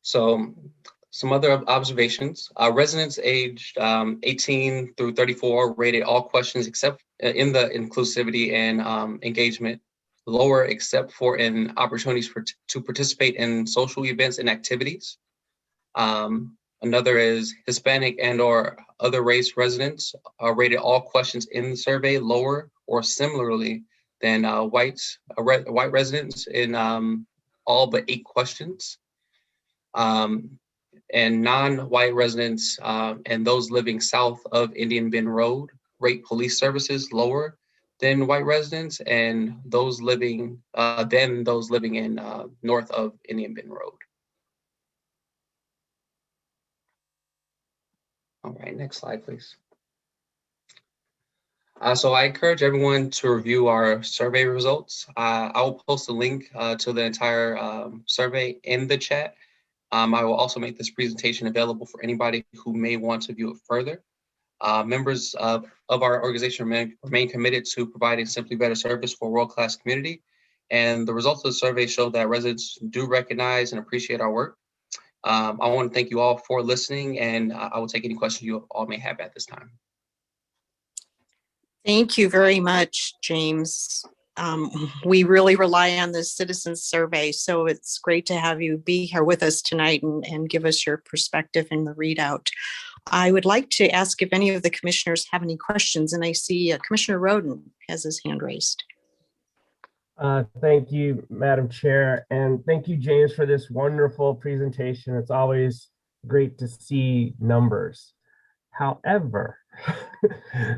So some other observations. Residents aged 18 through 34 rated all questions except in the inclusivity and engagement lower, except for in opportunities to participate in social events and activities. Another is Hispanic and or other race residents rated all questions in the survey lower or similarly than white residents in all but 8 questions. And non-white residents and those living south of Indian Bend Road rate police services lower than white residents and those living in north of Indian Bend Road. All right, next slide, please. So I encourage everyone to review our survey results. I will post a link to the entire survey in the chat. I will also make this presentation available for anybody who may want to view it further. Members of our organization remain committed to providing simply better service for a world-class community. And the results of the survey show that residents do recognize and appreciate our work. I want to thank you all for listening, and I will take any questions you all may have at this time. Thank you very much, James. We really rely on this citizens survey, so it's great to have you be here with us tonight and give us your perspective in the readout. I would like to ask if any of the commissioners have any questions, and I see Commissioner Rhoden has his hand raised. Thank you, Madam Chair, and thank you, James, for this wonderful presentation. It's always great to see numbers. However,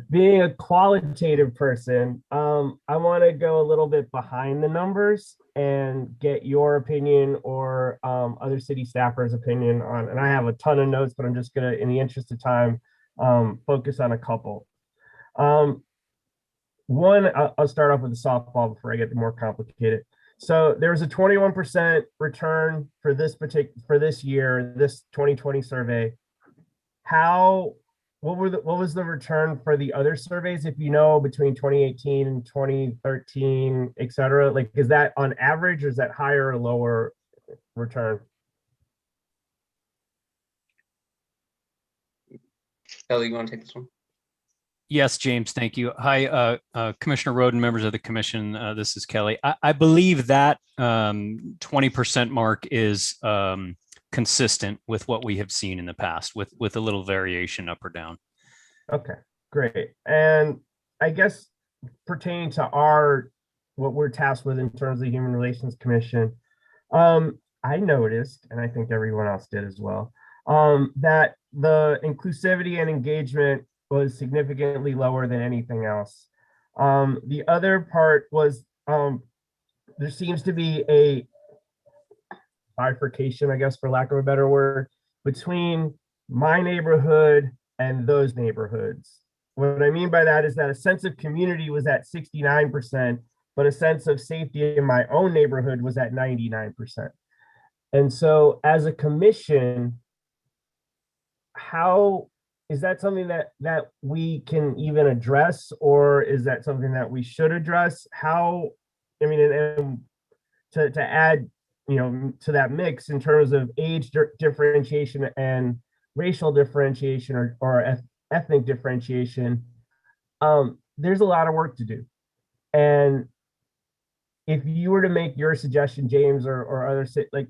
being a qualitative person, I want to go a little bit behind the numbers and get your opinion or other city staffers' opinion on, and I have a ton of notes, but I'm just gonna, in the interest of time, focus on a couple. One, I'll start off with the softball before I get more complicated. So there was a 21% return for this year, this 2020 survey. What was the return for the other surveys, if you know, between 2018 and 2013, et cetera? Like, is that on average, or is that higher or lower return? Kelly, you want to take this one? Yes, James, thank you. Hi, Commissioner Rhoden, members of the commission. This is Kelly. I believe that 20% mark is consistent with what we have seen in the past, with a little variation up or down. Okay, great. And I guess pertaining to what we're tasked with in terms of the Human Relations Commission, I noticed, and I think everyone else did as well, that the inclusivity and engagement was significantly lower than anything else. The other part was there seems to be a bifurcation, I guess, for lack of a better word, between my neighborhood and those neighborhoods. What I mean by that is that a sense of community was at 69%, but a sense of safety in my own neighborhood was at 99%. And so as a commission, how is that something that we can even address, or is that something that we should address? How, I mean, and to add, to that mix in terms of age differentiation and racial differentiation or ethnic differentiation, there's a lot of work to do. And if you were to make your suggestion, James, or others, like,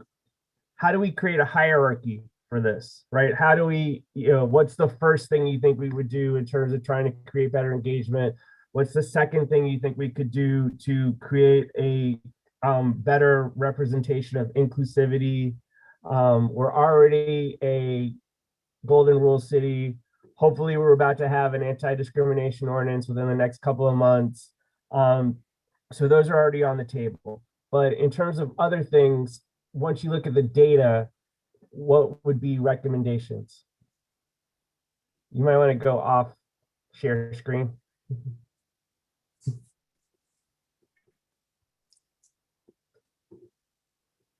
how do we create a hierarchy for this, right? How do we, what's the first thing you think we would do in terms of trying to create better engagement? What's the second thing you think we could do to create a better representation of inclusivity? We're already a golden rule city. Hopefully we're about to have an anti-discrimination ordinance within the next couple of months. So those are already on the table. But in terms of other things, once you look at the data, what would be recommendations? You might want to go off share screen.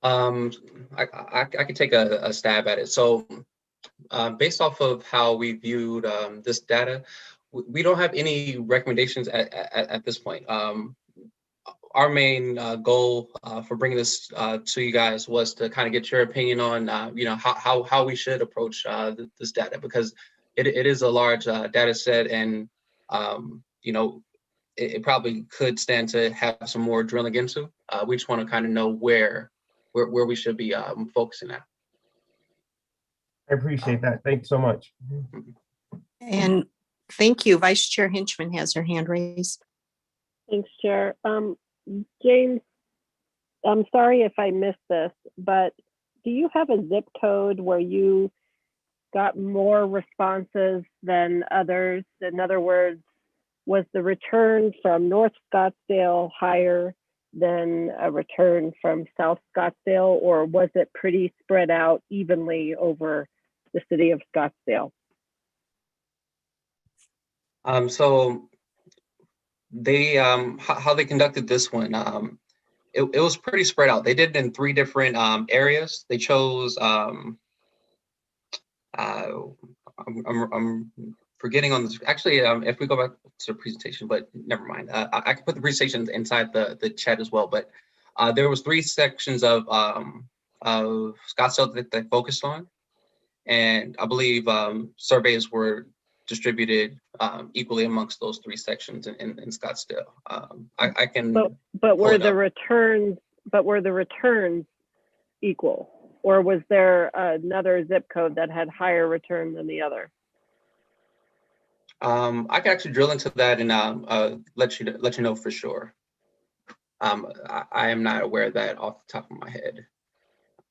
I could take a stab at it. So based off of how we viewed this data, we don't have any recommendations at this point. Our main goal for bringing this to you guys was to kind of get your opinion on, how we should approach this data, because it is a large data set, and it probably could stand to have some more drilling into. We just want to kind of know where we should be focusing at. I appreciate that. Thanks so much. And thank you. Vice Chair Henchman has her hand raised. Thanks, Chair. James, I'm sorry if I missed this, but do you have a zip code where you got more responses than others? In other words, was the return from North Scottsdale higher than a return from South Scottsdale, or was it pretty spread out evenly over the city of Scottsdale? So they how they conducted this one, it was pretty spread out. They did it in 3 different areas. They chose I'm forgetting on this. Actually, if we go back to the presentation, but never mind. I can put the presentation inside the chat as well. But there was 3 sections of Scottsdale that they focused on, and I believe surveys were distributed equally amongst those 3 sections in Scottsdale. I can. But were the returns? But were the returns equal, or was there another zip code that had higher return than the other? I can actually drill into that and let you know for sure. I am not aware of that off the top of my head,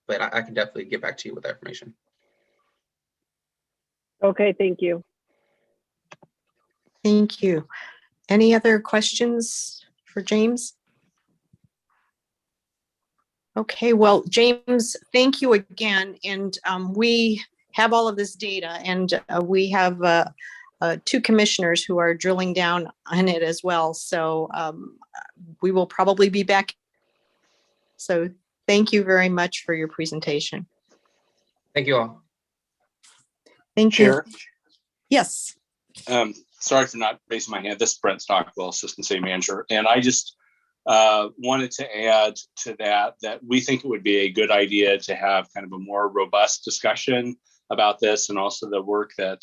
but I can definitely get back to you with that information. Okay, thank you. Thank you. Any other questions for James? Okay, well, James, thank you again. And we have all of this data, and we have 2 commissioners who are drilling down on it as well. So we will probably be back. So thank you very much for your presentation. Thank you all. Thank you. Chair, Yes. sorry for not raising my hand. This is Brent Stockwell, Assistant City Manager. And I just wanted to add to that we think it would be a good idea to have kind of a more robust discussion about this, and also the work that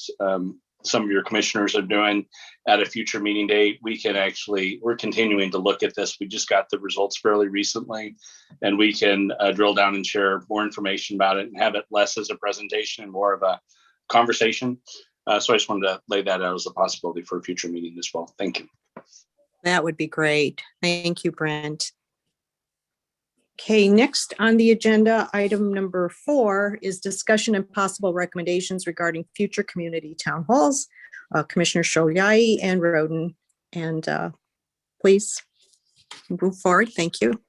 some of your commissioners are doing at a future meeting date. We're continuing to look at this. We just got the results fairly recently, and we can drill down and share more information about it and have it less as a presentation and more of a conversation. So I just wanted to lay that out as a possibility for a future meeting as well. Thank you. That would be great. Thank you, Brent. Okay, next on the agenda, item number 4 is discussion and possible recommendations regarding future community town halls. Commissioner Shoyai and Rhoden, and please move forward. Thank you.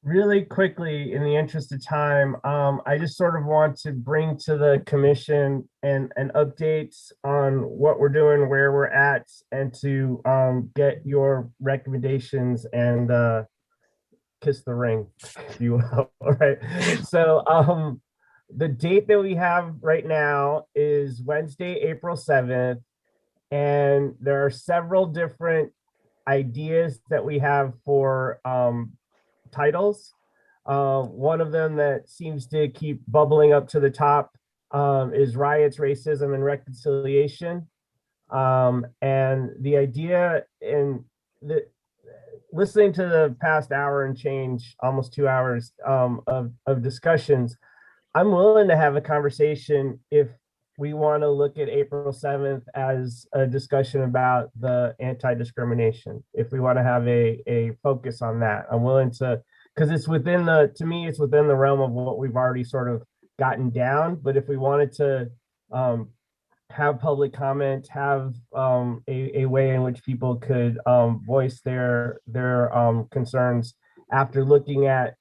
Really quickly, in the interest of time, I just sort of want to bring to the commission an updates on what we're doing, where we're at, and to get your recommendations and kiss the ring, if you will. All right. So the date that we have right now is Wednesday, April 7th, and there are several different ideas that we have for titles. One of them that seems to keep bubbling up to the top is Riots, Racism, and Reconciliation. And the idea in listening to the past hour and change, almost 2 hours of discussions, I'm willing to have a conversation if we want to look at April 7th as a discussion about the anti-discrimination. If we want to have a focus on that, I'm willing to, because it's within to me, it's within the realm of what we've already sort of gotten down. But if we wanted to have public comment, have a way in which people could voice their concerns after looking at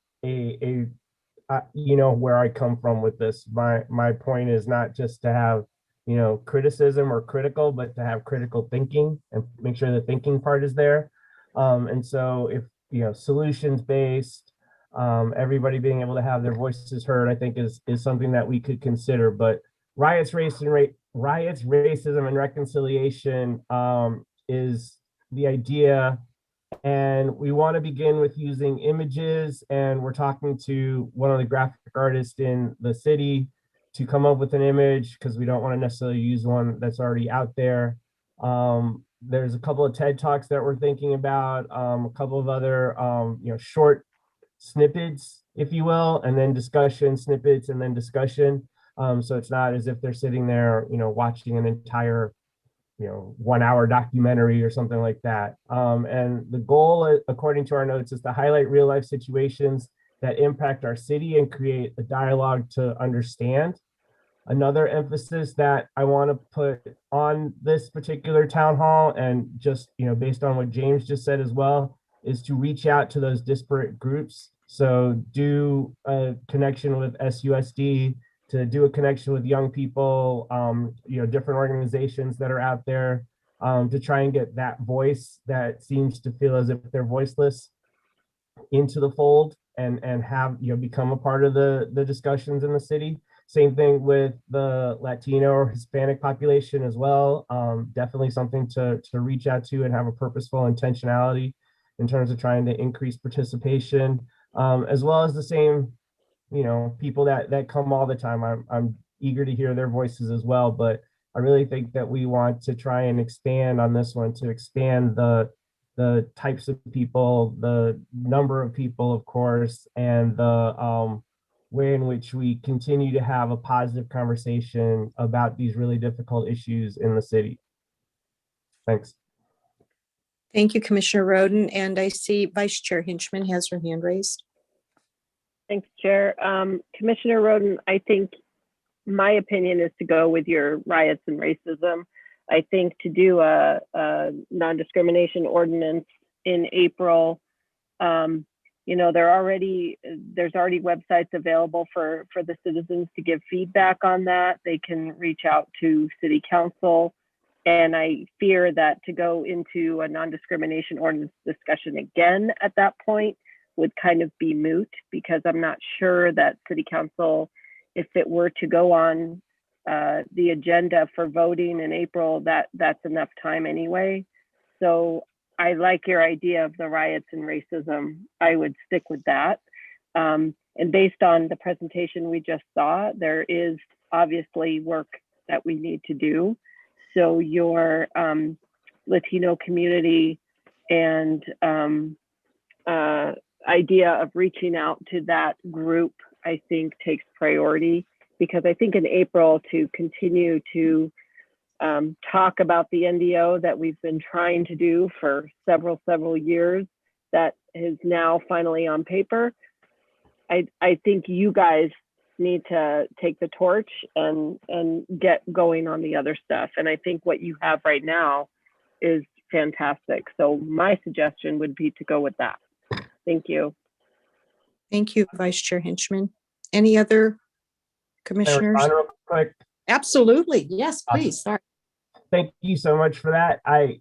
you know, where I come from with this. My point is not just to have, you know, criticism or critical, but to have critical thinking and make sure the thinking part is there. And so if, you know, solutions based, everybody being able to have their voices heard, I think is something that we could consider. But riots, racism, and reconciliation is the idea. And we want to begin with using images, and we're talking to one of the graphic artists in the city to come up with an image, because we don't want to necessarily use one that's already out there. There's a couple of TED Talks that we're thinking about, a couple of other you know, short snippets, if you will, and then discussion, snippets, and then discussion. So it's not as if they're sitting there, you know, watching an entire, you know, 1 hour documentary or something like that. And the goal, according to our notes, is to highlight real life situations that impact our city and create a dialogue to understand. Another emphasis that I want to put on this particular town hall, and just, you know, based on what James just said as well, is to reach out to those disparate groups. So do a connection with SUSD, to do a connection with young people, you know, different organizations that are out there, to try and get that voice that seems to feel as if they're voiceless into the fold, and have, you know, become a part of the discussions in the city. Same thing with the Latino or Hispanic population as well. Definitely something to reach out to and have a purposeful intentionality in terms of trying to increase participation, as well as the same, you know, people that come all the time. I'm eager to hear their voices as well, but I really think that we want to try and expand on this one, to expand the types of people, the number of people, of course, and the way in which we continue to have a positive conversation about these really difficult issues in the city. Thanks. Thank you, Commissioner Rhoden. And I see Vice Chair Henchman has her hand raised. Thanks, Chair. Commissioner Rhoden, I think my opinion is to go with your riots and racism. I think to do a non-discrimination ordinance in April, you know, there's already websites available for the citizens to give feedback on that. They can reach out to city council. And I fear that to go into a non-discrimination ordinance discussion again at that point would kind of be moot, because I'm not sure that city council, if it were to go on the agenda for voting in April, that's enough time anyway. So I like your idea of the riots and racism. I would stick with that. And based on the presentation we just saw, there is obviously work that we need to do. So your Latino community and idea of reaching out to that group, I think takes priority, because I think in April to continue to talk about the NDO that we've been trying to do for several years, that is now finally on paper. I think you guys need to take the torch and get going on the other stuff. And I think what you have right now is fantastic. So my suggestion would be to go with that. Thank you. Thank you, Vice Chair Henchman. Any other commissioners? Real quick. Absolutely. Yes, please. Sorry. Thank you so much for that. I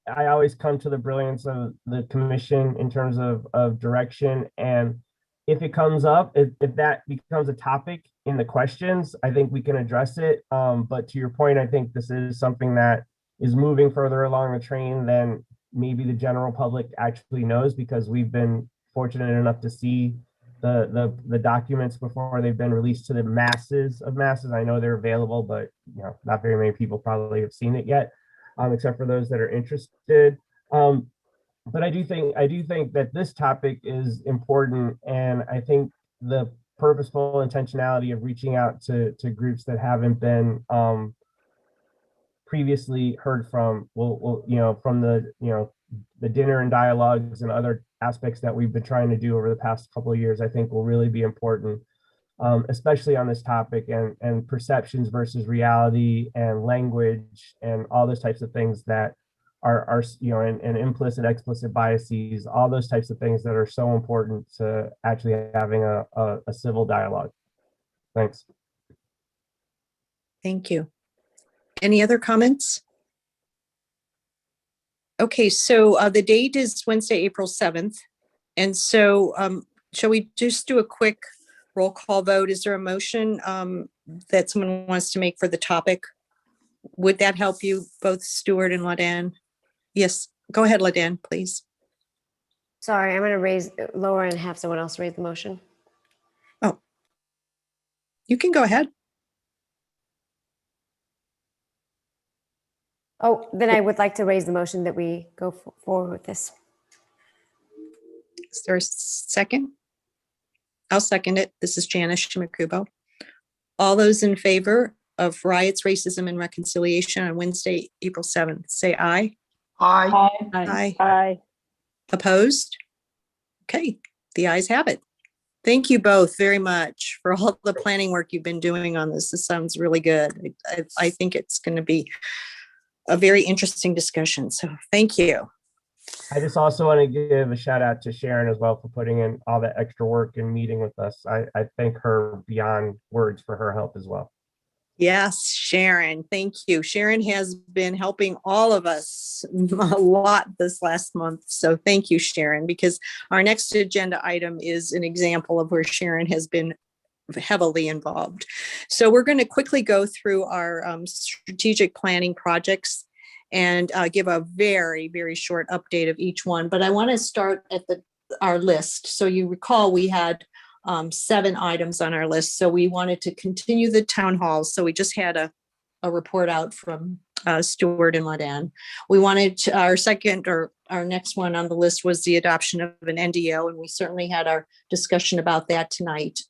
always come to the brilliance of the commission in terms of direction. And if it comes up, if that becomes a topic in the questions, I think we can address it. But to your point, I think this is something that is moving further along the train than maybe the general public actually knows, because we've been fortunate enough to see the documents before they've been released to the masses of masses. I know they're available, but you know, not very many people probably have seen it yet, except for those that are interested. But I do think that this topic is important, and I think the purposeful intentionality of reaching out to groups that haven't been previously heard from, from the dinner and dialogues and other aspects that we've been trying to do over the past couple of years, I think will really be important, especially on this topic, and perceptions versus reality and language and all those types of things that are and implicit, explicit biases, all those types of things that are so important to actually having a civil dialogue. Thanks. Thank you. Any other comments? Okay, so the date is Wednesday, April 7th. And so shall we just do a quick roll call vote? Is there a motion that someone wants to make for the topic? Would that help you, both Stuart and LaDanne? Yes, go ahead, LaDanne, please. Sorry, I'm going to lower and have someone else raise the motion. Oh, you can go ahead. Oh, then I would like to raise the motion that we go forward with this. Is there a second? I'll second it. This is Janice Shimakubo. All those in favor of riots, racism, and reconciliation on Wednesday, April 7th, say aye. Aye. Aye. Aye. Opposed? Okay, the ayes have it. Thank you both very much for all the planning work you've been doing on this. This sounds really good. I think it's going to be a very interesting discussion. So thank you. I just also want to give a shout out to Sharon as well for putting in all that extra work and meeting with us. I thank her beyond words for her help as well. Yes, Sharon, thank you. Sharon has been helping all of us a lot this last month. So thank you, Sharon, because our next agenda item is an example of where Sharon has been heavily involved. So we're going to quickly go through our strategic planning projects and give a very, very short update of each one. But I want to start at our list. So you recall we had 7 items on our list. So we wanted to continue the town halls. So we just had a report out from Stuart and LaDanne. We wanted to, our next one on the list was the adoption of an NDO, and we certainly had our discussion about that tonight.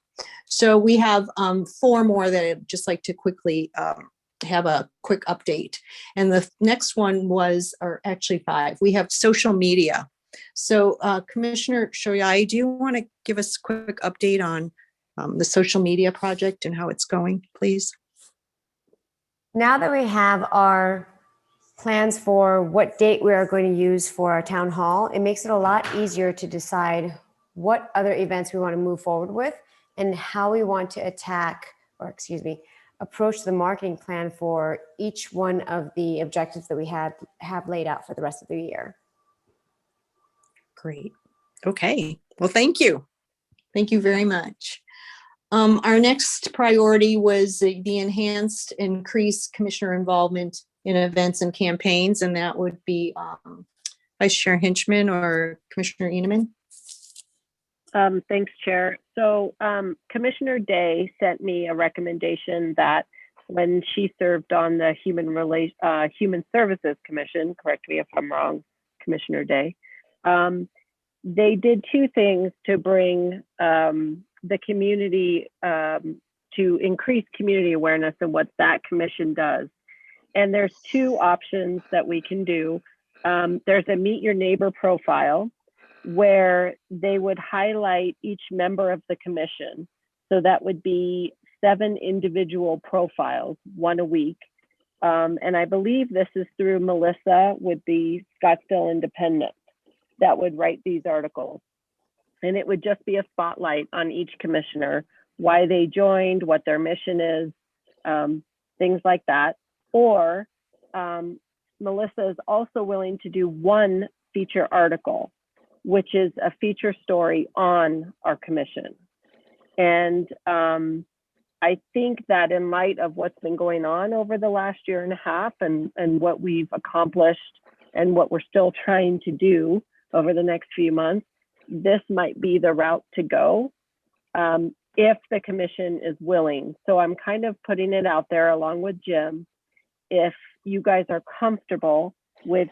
So we have 4 more that I'd just like to quickly have a quick update. And the next one or actually 5, we have social media. So Commissioner Shoyai, do you want to give us a quick update on the social media project and how it's going, please? Now that we have our plans for what date we are going to use for our town hall, it makes it a lot easier to decide what other events we want to move forward with and how we want to approach the marketing plan for each one of the objectives that we have laid out for the rest of the year. Great. Okay. Well, thank you. Thank you very much. Our next priority was the enhanced increased commissioner involvement in events and campaigns, and that would be Vice Chair Henchman or Commissioner Inaman. Thanks, Chair. So Commissioner Day sent me a recommendation that when she served on the Human Services Commission, correct me if I'm wrong, Commissioner Day, they did two things to bring the community, to increase community awareness of what that commission does. And there's two options that we can do. There's a Meet Your Neighbor profile, where they would highlight each member of the commission. So that would be 7 individual profiles, 1 a week. And I believe this is through Melissa with the Scottsdale Independent that would write these articles. And it would just be a spotlight on each commissioner, why they joined, what their mission is, things like that. Or Melissa is also willing to do 1 feature article, which is a feature story on our commission. And I think that in light of what's been going on over the last year and a half and what we've accomplished and what we're still trying to do over the next few months, this might be the route to go if the commission is willing. So I'm kind of putting it out there along with Jim. If you guys are comfortable with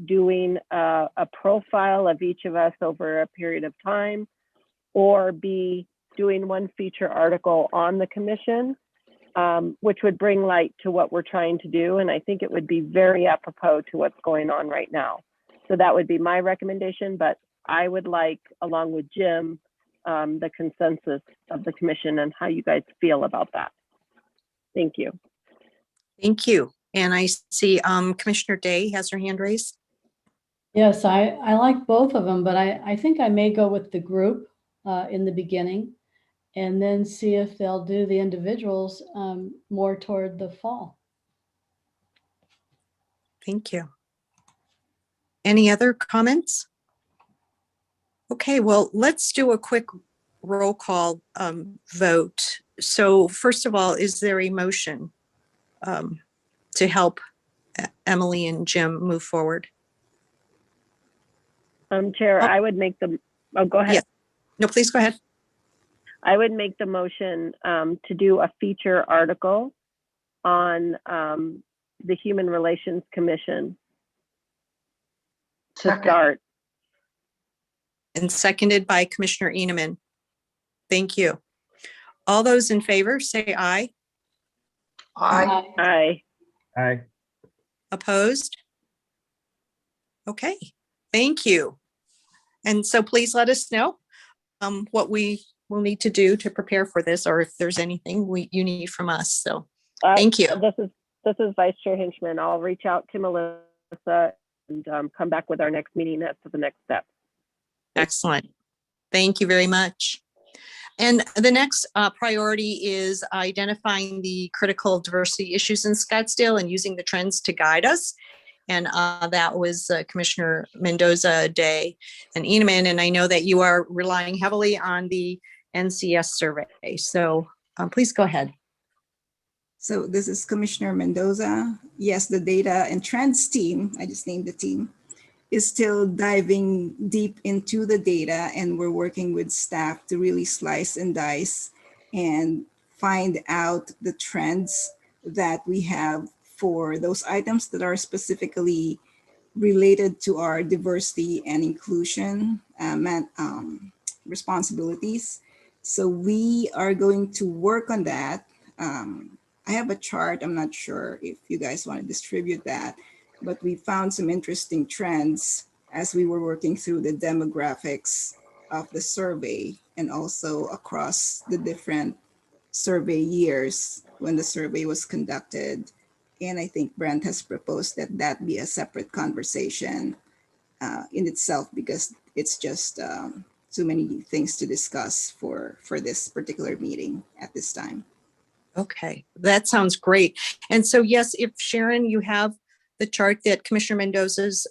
doing a profile of each of us over a period of time, or B, doing 1 feature article on the commission, which would bring light to what we're trying to do. And I think it would be very apropos to what's going on right now. So that would be my recommendation, but I would like, along with Jim, the consensus of the commission and how you guys feel about that. Thank you. Thank you. And I see Commissioner Day has her hand raised. Yes, I like both of them, but I think I may go with the group in the beginning and then see if they'll do the individuals more toward the fall. Thank you. Any other comments? Okay, well, let's do a quick roll call vote. So first of all, is there a motion to help Emily and Jim move forward? Chair, I would make the, go ahead. Yeah. No, please go ahead. I would make the motion to do a feature article on the Human Relations Commission to start. And seconded by Commissioner Inaman. Thank you. All those in favor say aye. Aye. Aye. Aye. Opposed? Okay, thank you. And so please let us know what we will need to do to prepare for this, or if there's anything you need from us. So thank you. This is Vice Chair Henchman. I'll reach out to Melissa and come back with our next meeting as to the next step. Excellent. Thank you very much. And the next priority is identifying the critical diversity issues in Scottsdale and using the trends to guide us. And that was Commissioner Mendoza, Day, and Inaman. And I know that you are relying heavily on the NCS survey. So please go ahead. So this is Commissioner Mendoza. Yes, the data and trends team, I just named the team, is still diving deep into the data, and we're working with staff to really slice and dice and find out the trends that we have for those items that are specifically related to our diversity and inclusion responsibilities. So we are going to work on that. I have a chart. I'm not sure if you guys want to distribute that, but we found some interesting trends as we were working through the demographics of the survey and also across the different survey years when the survey was conducted. And I think Brent has proposed that that be a separate conversation in itself, because it's just too many things to discuss for this particular meeting at this time. Okay, that sounds great. And so, yes, if Sharon, you have the chart that Commissioner Mendoza's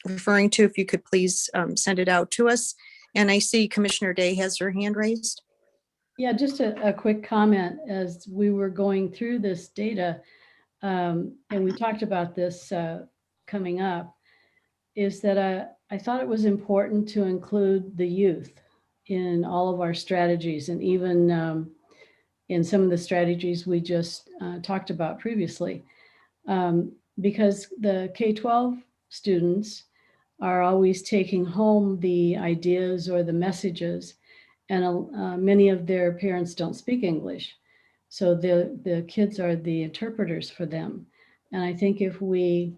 referring to, if you could please send it out to us. And I see Commissioner Day has her hand raised. Yeah, just a quick comment. As we were going through this data, and we talked about this coming up, is that I thought it was important to include the youth in all of our strategies, and even in some of the strategies we just talked about previously, because the K-12 students are always taking home the ideas or the messages, and many of their parents don't speak English. So the kids are the interpreters for them. And I think if we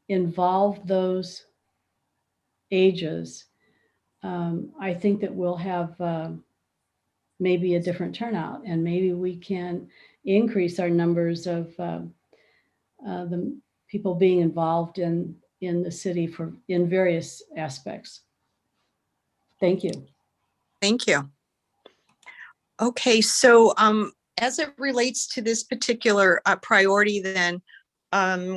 involve those ages, I think that we'll have maybe a different turnout, and maybe we can increase our numbers of the people being involved in the city in various aspects. Thank you. Thank you. Okay, so as it relates to this particular priority, then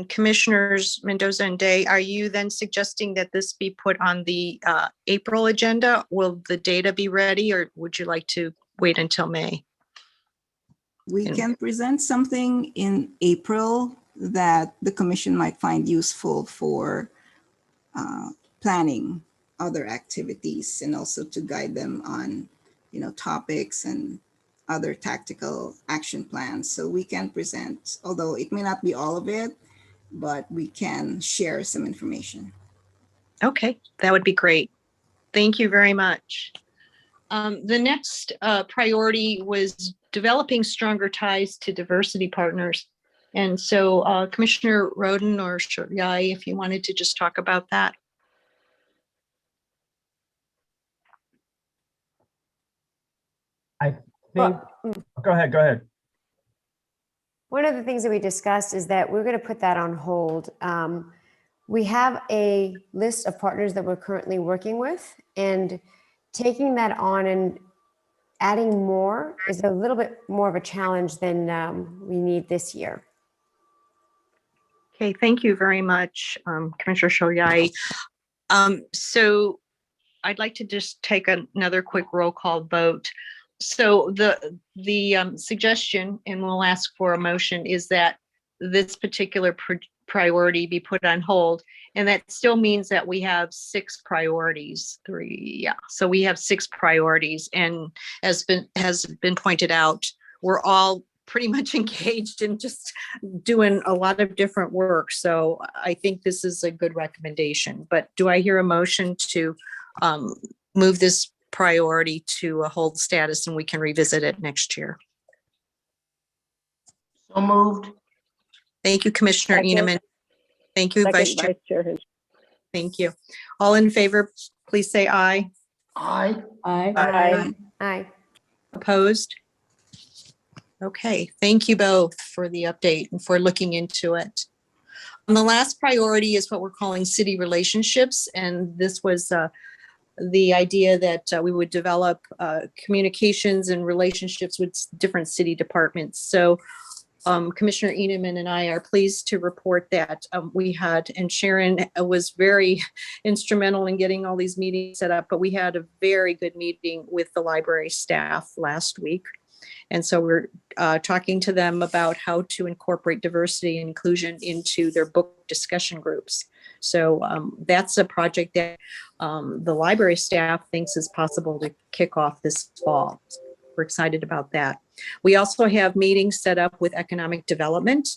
Commissioners Mendoza and Day, are you then suggesting that this be put on the April agenda? Will the data be ready, or would you like to wait until May? We can present something in April that the commission might find useful for planning other activities, and also to guide them on, topics and other tactical action plans. So we can present, although it may not be all of it, but we can share some information. Okay, that would be great. Thank you very much. The next priority was developing stronger ties to diversity partners. And so Commissioner Rhoden or Yai, if you wanted to just talk about that. I think, go ahead. One of the things that we discussed is that we're going to put that on hold. We have a list of partners that we're currently working with, and taking that on and adding more is a little bit more of a challenge than we need this year. Okay, thank you very much, Commissioner Shoyai. So I'd like to just take another quick roll call vote. So the suggestion, and we'll ask for a motion, is that this particular priority be put on hold. And that still means that we have 6 priorities, 3, yeah. So we have 6 priorities, and has been pointed out, we're all pretty much engaged in just doing a lot of different work. So I think this is a good recommendation, but do I hear a motion to move this priority to a hold status and we can revisit it next year? So moved. Thank you, Commissioner Inaman. Thank you, Vice Chair. Thank you. All in favor, please say aye. Aye. Aye. Aye. Aye. Opposed? Okay, thank you both for the update and for looking into it. And the last priority is what we're calling city relationships. And this was the idea that we would develop communications and relationships with different city departments. So Commissioner Inaman and I are pleased to report that we had, and Sharon was very instrumental in getting all these meetings set up, but we had a very good meeting with the library staff last week. And so we're talking to them about how to incorporate diversity and inclusion into their book discussion groups. So that's a project that the library staff thinks is possible to kick off this fall. So we're excited about that. We also have meetings set up with economic development,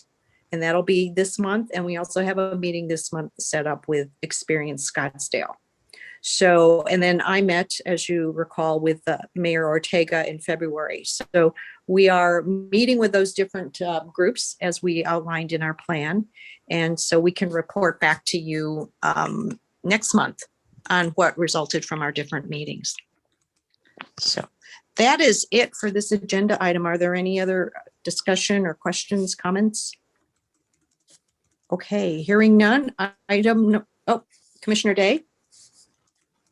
and that'll be this month. And we also have a meeting this month set up with Experience Scottsdale. So, and then I met, as you recall, with Mayor Ortega in February. So we are meeting with those different groups as we outlined in our plan. And so we can report back to you next month on what resulted from our different meetings. So that is it for this agenda item. Are there any other discussion or questions, comments? Okay, hearing none. Commissioner Day?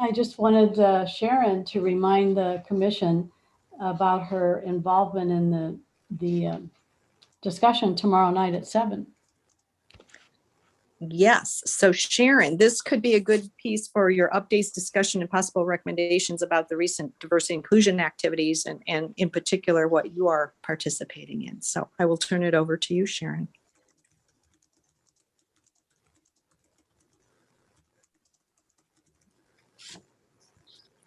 I just wanted Sharon to remind the commission about her involvement in the discussion tomorrow night at 7. Yes. So Sharon, this could be a good piece for your updates, discussion, and possible recommendations about the recent diversity inclusion activities and in particular what you are participating in. So I will turn it over to you, Sharon.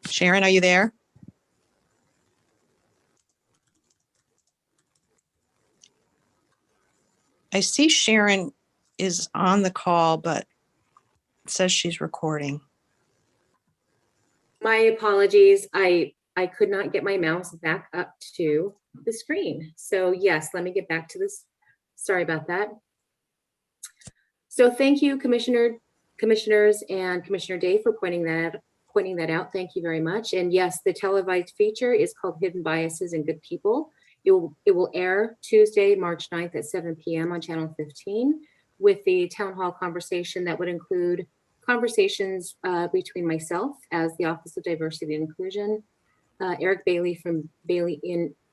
Sharon, are you there? I see Sharon is on the call, but it says she's recording. My apologies. I could not get my mouse back up to the screen. So yes, let me get back to this. Sorry about that. So thank you, commissioners and Commissioner Day for pointing that out. Thank you very much. And yes, the televised feature is called Hidden Biases and Good People. It will air Tuesday, March 9th at 7 p.m. on Channel 15 with the town hall conversation that would include conversations between myself as the Office of Diversity and Inclusion, Eric Bailey from Bailey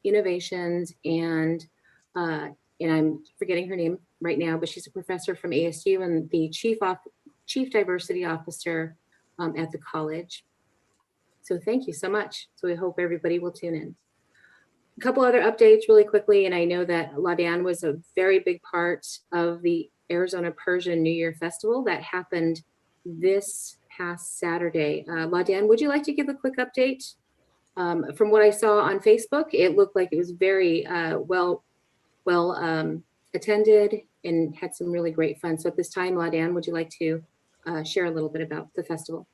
Innovations, and I'm forgetting her name right now, but she's a professor from ASU and the Chief Diversity Officer at the college. So thank you so much. So we hope everybody will tune in. A couple other updates really quickly, and I know that LaDanne was a very big part of the Arizona Persian New Year Festival that happened this past Saturday. LaDanne, would you like to give a quick update? From what I saw on Facebook, it looked like it was very well attended and had some really great fun. So at this time, LaDanne, would you like to share a little bit about the festival?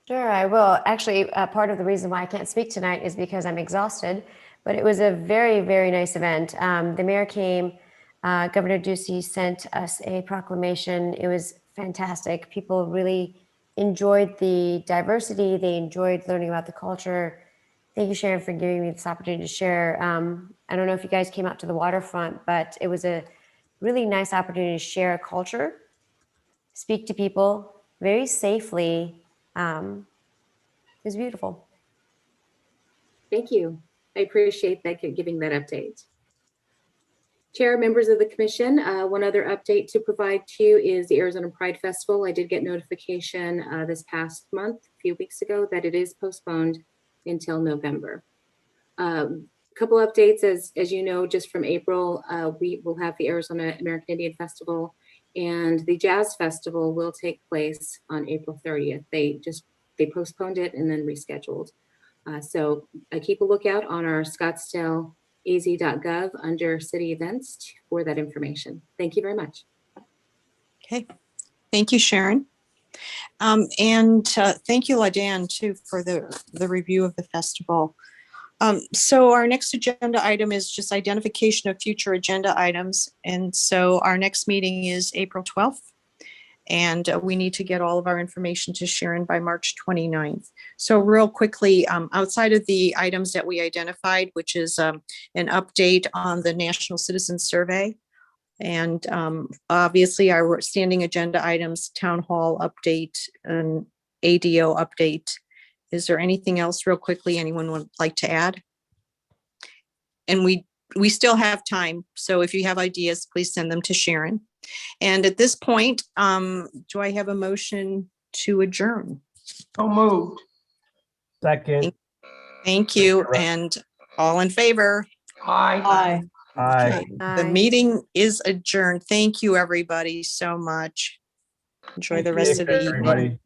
Sure, I will. Actually, part of the reason why I can't speak tonight is because I'm exhausted, but it was a very, very nice event. The mayor came, Governor Ducey sent us a proclamation. It was fantastic. People really enjoyed the diversity. They enjoyed learning about the culture. Thank you, Sharon, for giving me this opportunity to share. I don't know if you guys came out to the waterfront, but it was a really nice opportunity to share culture, speak to people very safely. It was beautiful. Thank you. I appreciate that, giving that update. Chair, members of the commission, one other update to provide to you is the Arizona Pride Festival. I did get notification this past month, a few weeks ago, that it is postponed until November. A couple updates, as you know, just from April, we will have the Arizona American Indian Festival, and the Jazz Festival will take place on April 30th. They postponed it and then rescheduled. So keep a lookout on our scottsdaleaz.gov under city events for that information. Thank you very much. Okay, thank you, Sharon. And thank you, LaDanne, too, for the review of the festival. So our next agenda item is just identification of future agenda items. And so our next meeting is April 12th. And we need to get all of our information to Sharon by March 29th. So real quickly, outside of the items that we identified, which is an update on the National Citizen Survey, and obviously our standing agenda items, town hall update and ADO update. Is there anything else real quickly anyone would like to add? And we still have time. So if you have ideas, please send them to Sharon. And at this point, do I have a motion to adjourn? So moved. Second. Thank you. And all in favor? Aye. Aye. Aye. The meeting is adjourned. Thank you, everybody, so much. Enjoy the rest of the evening. Everybody.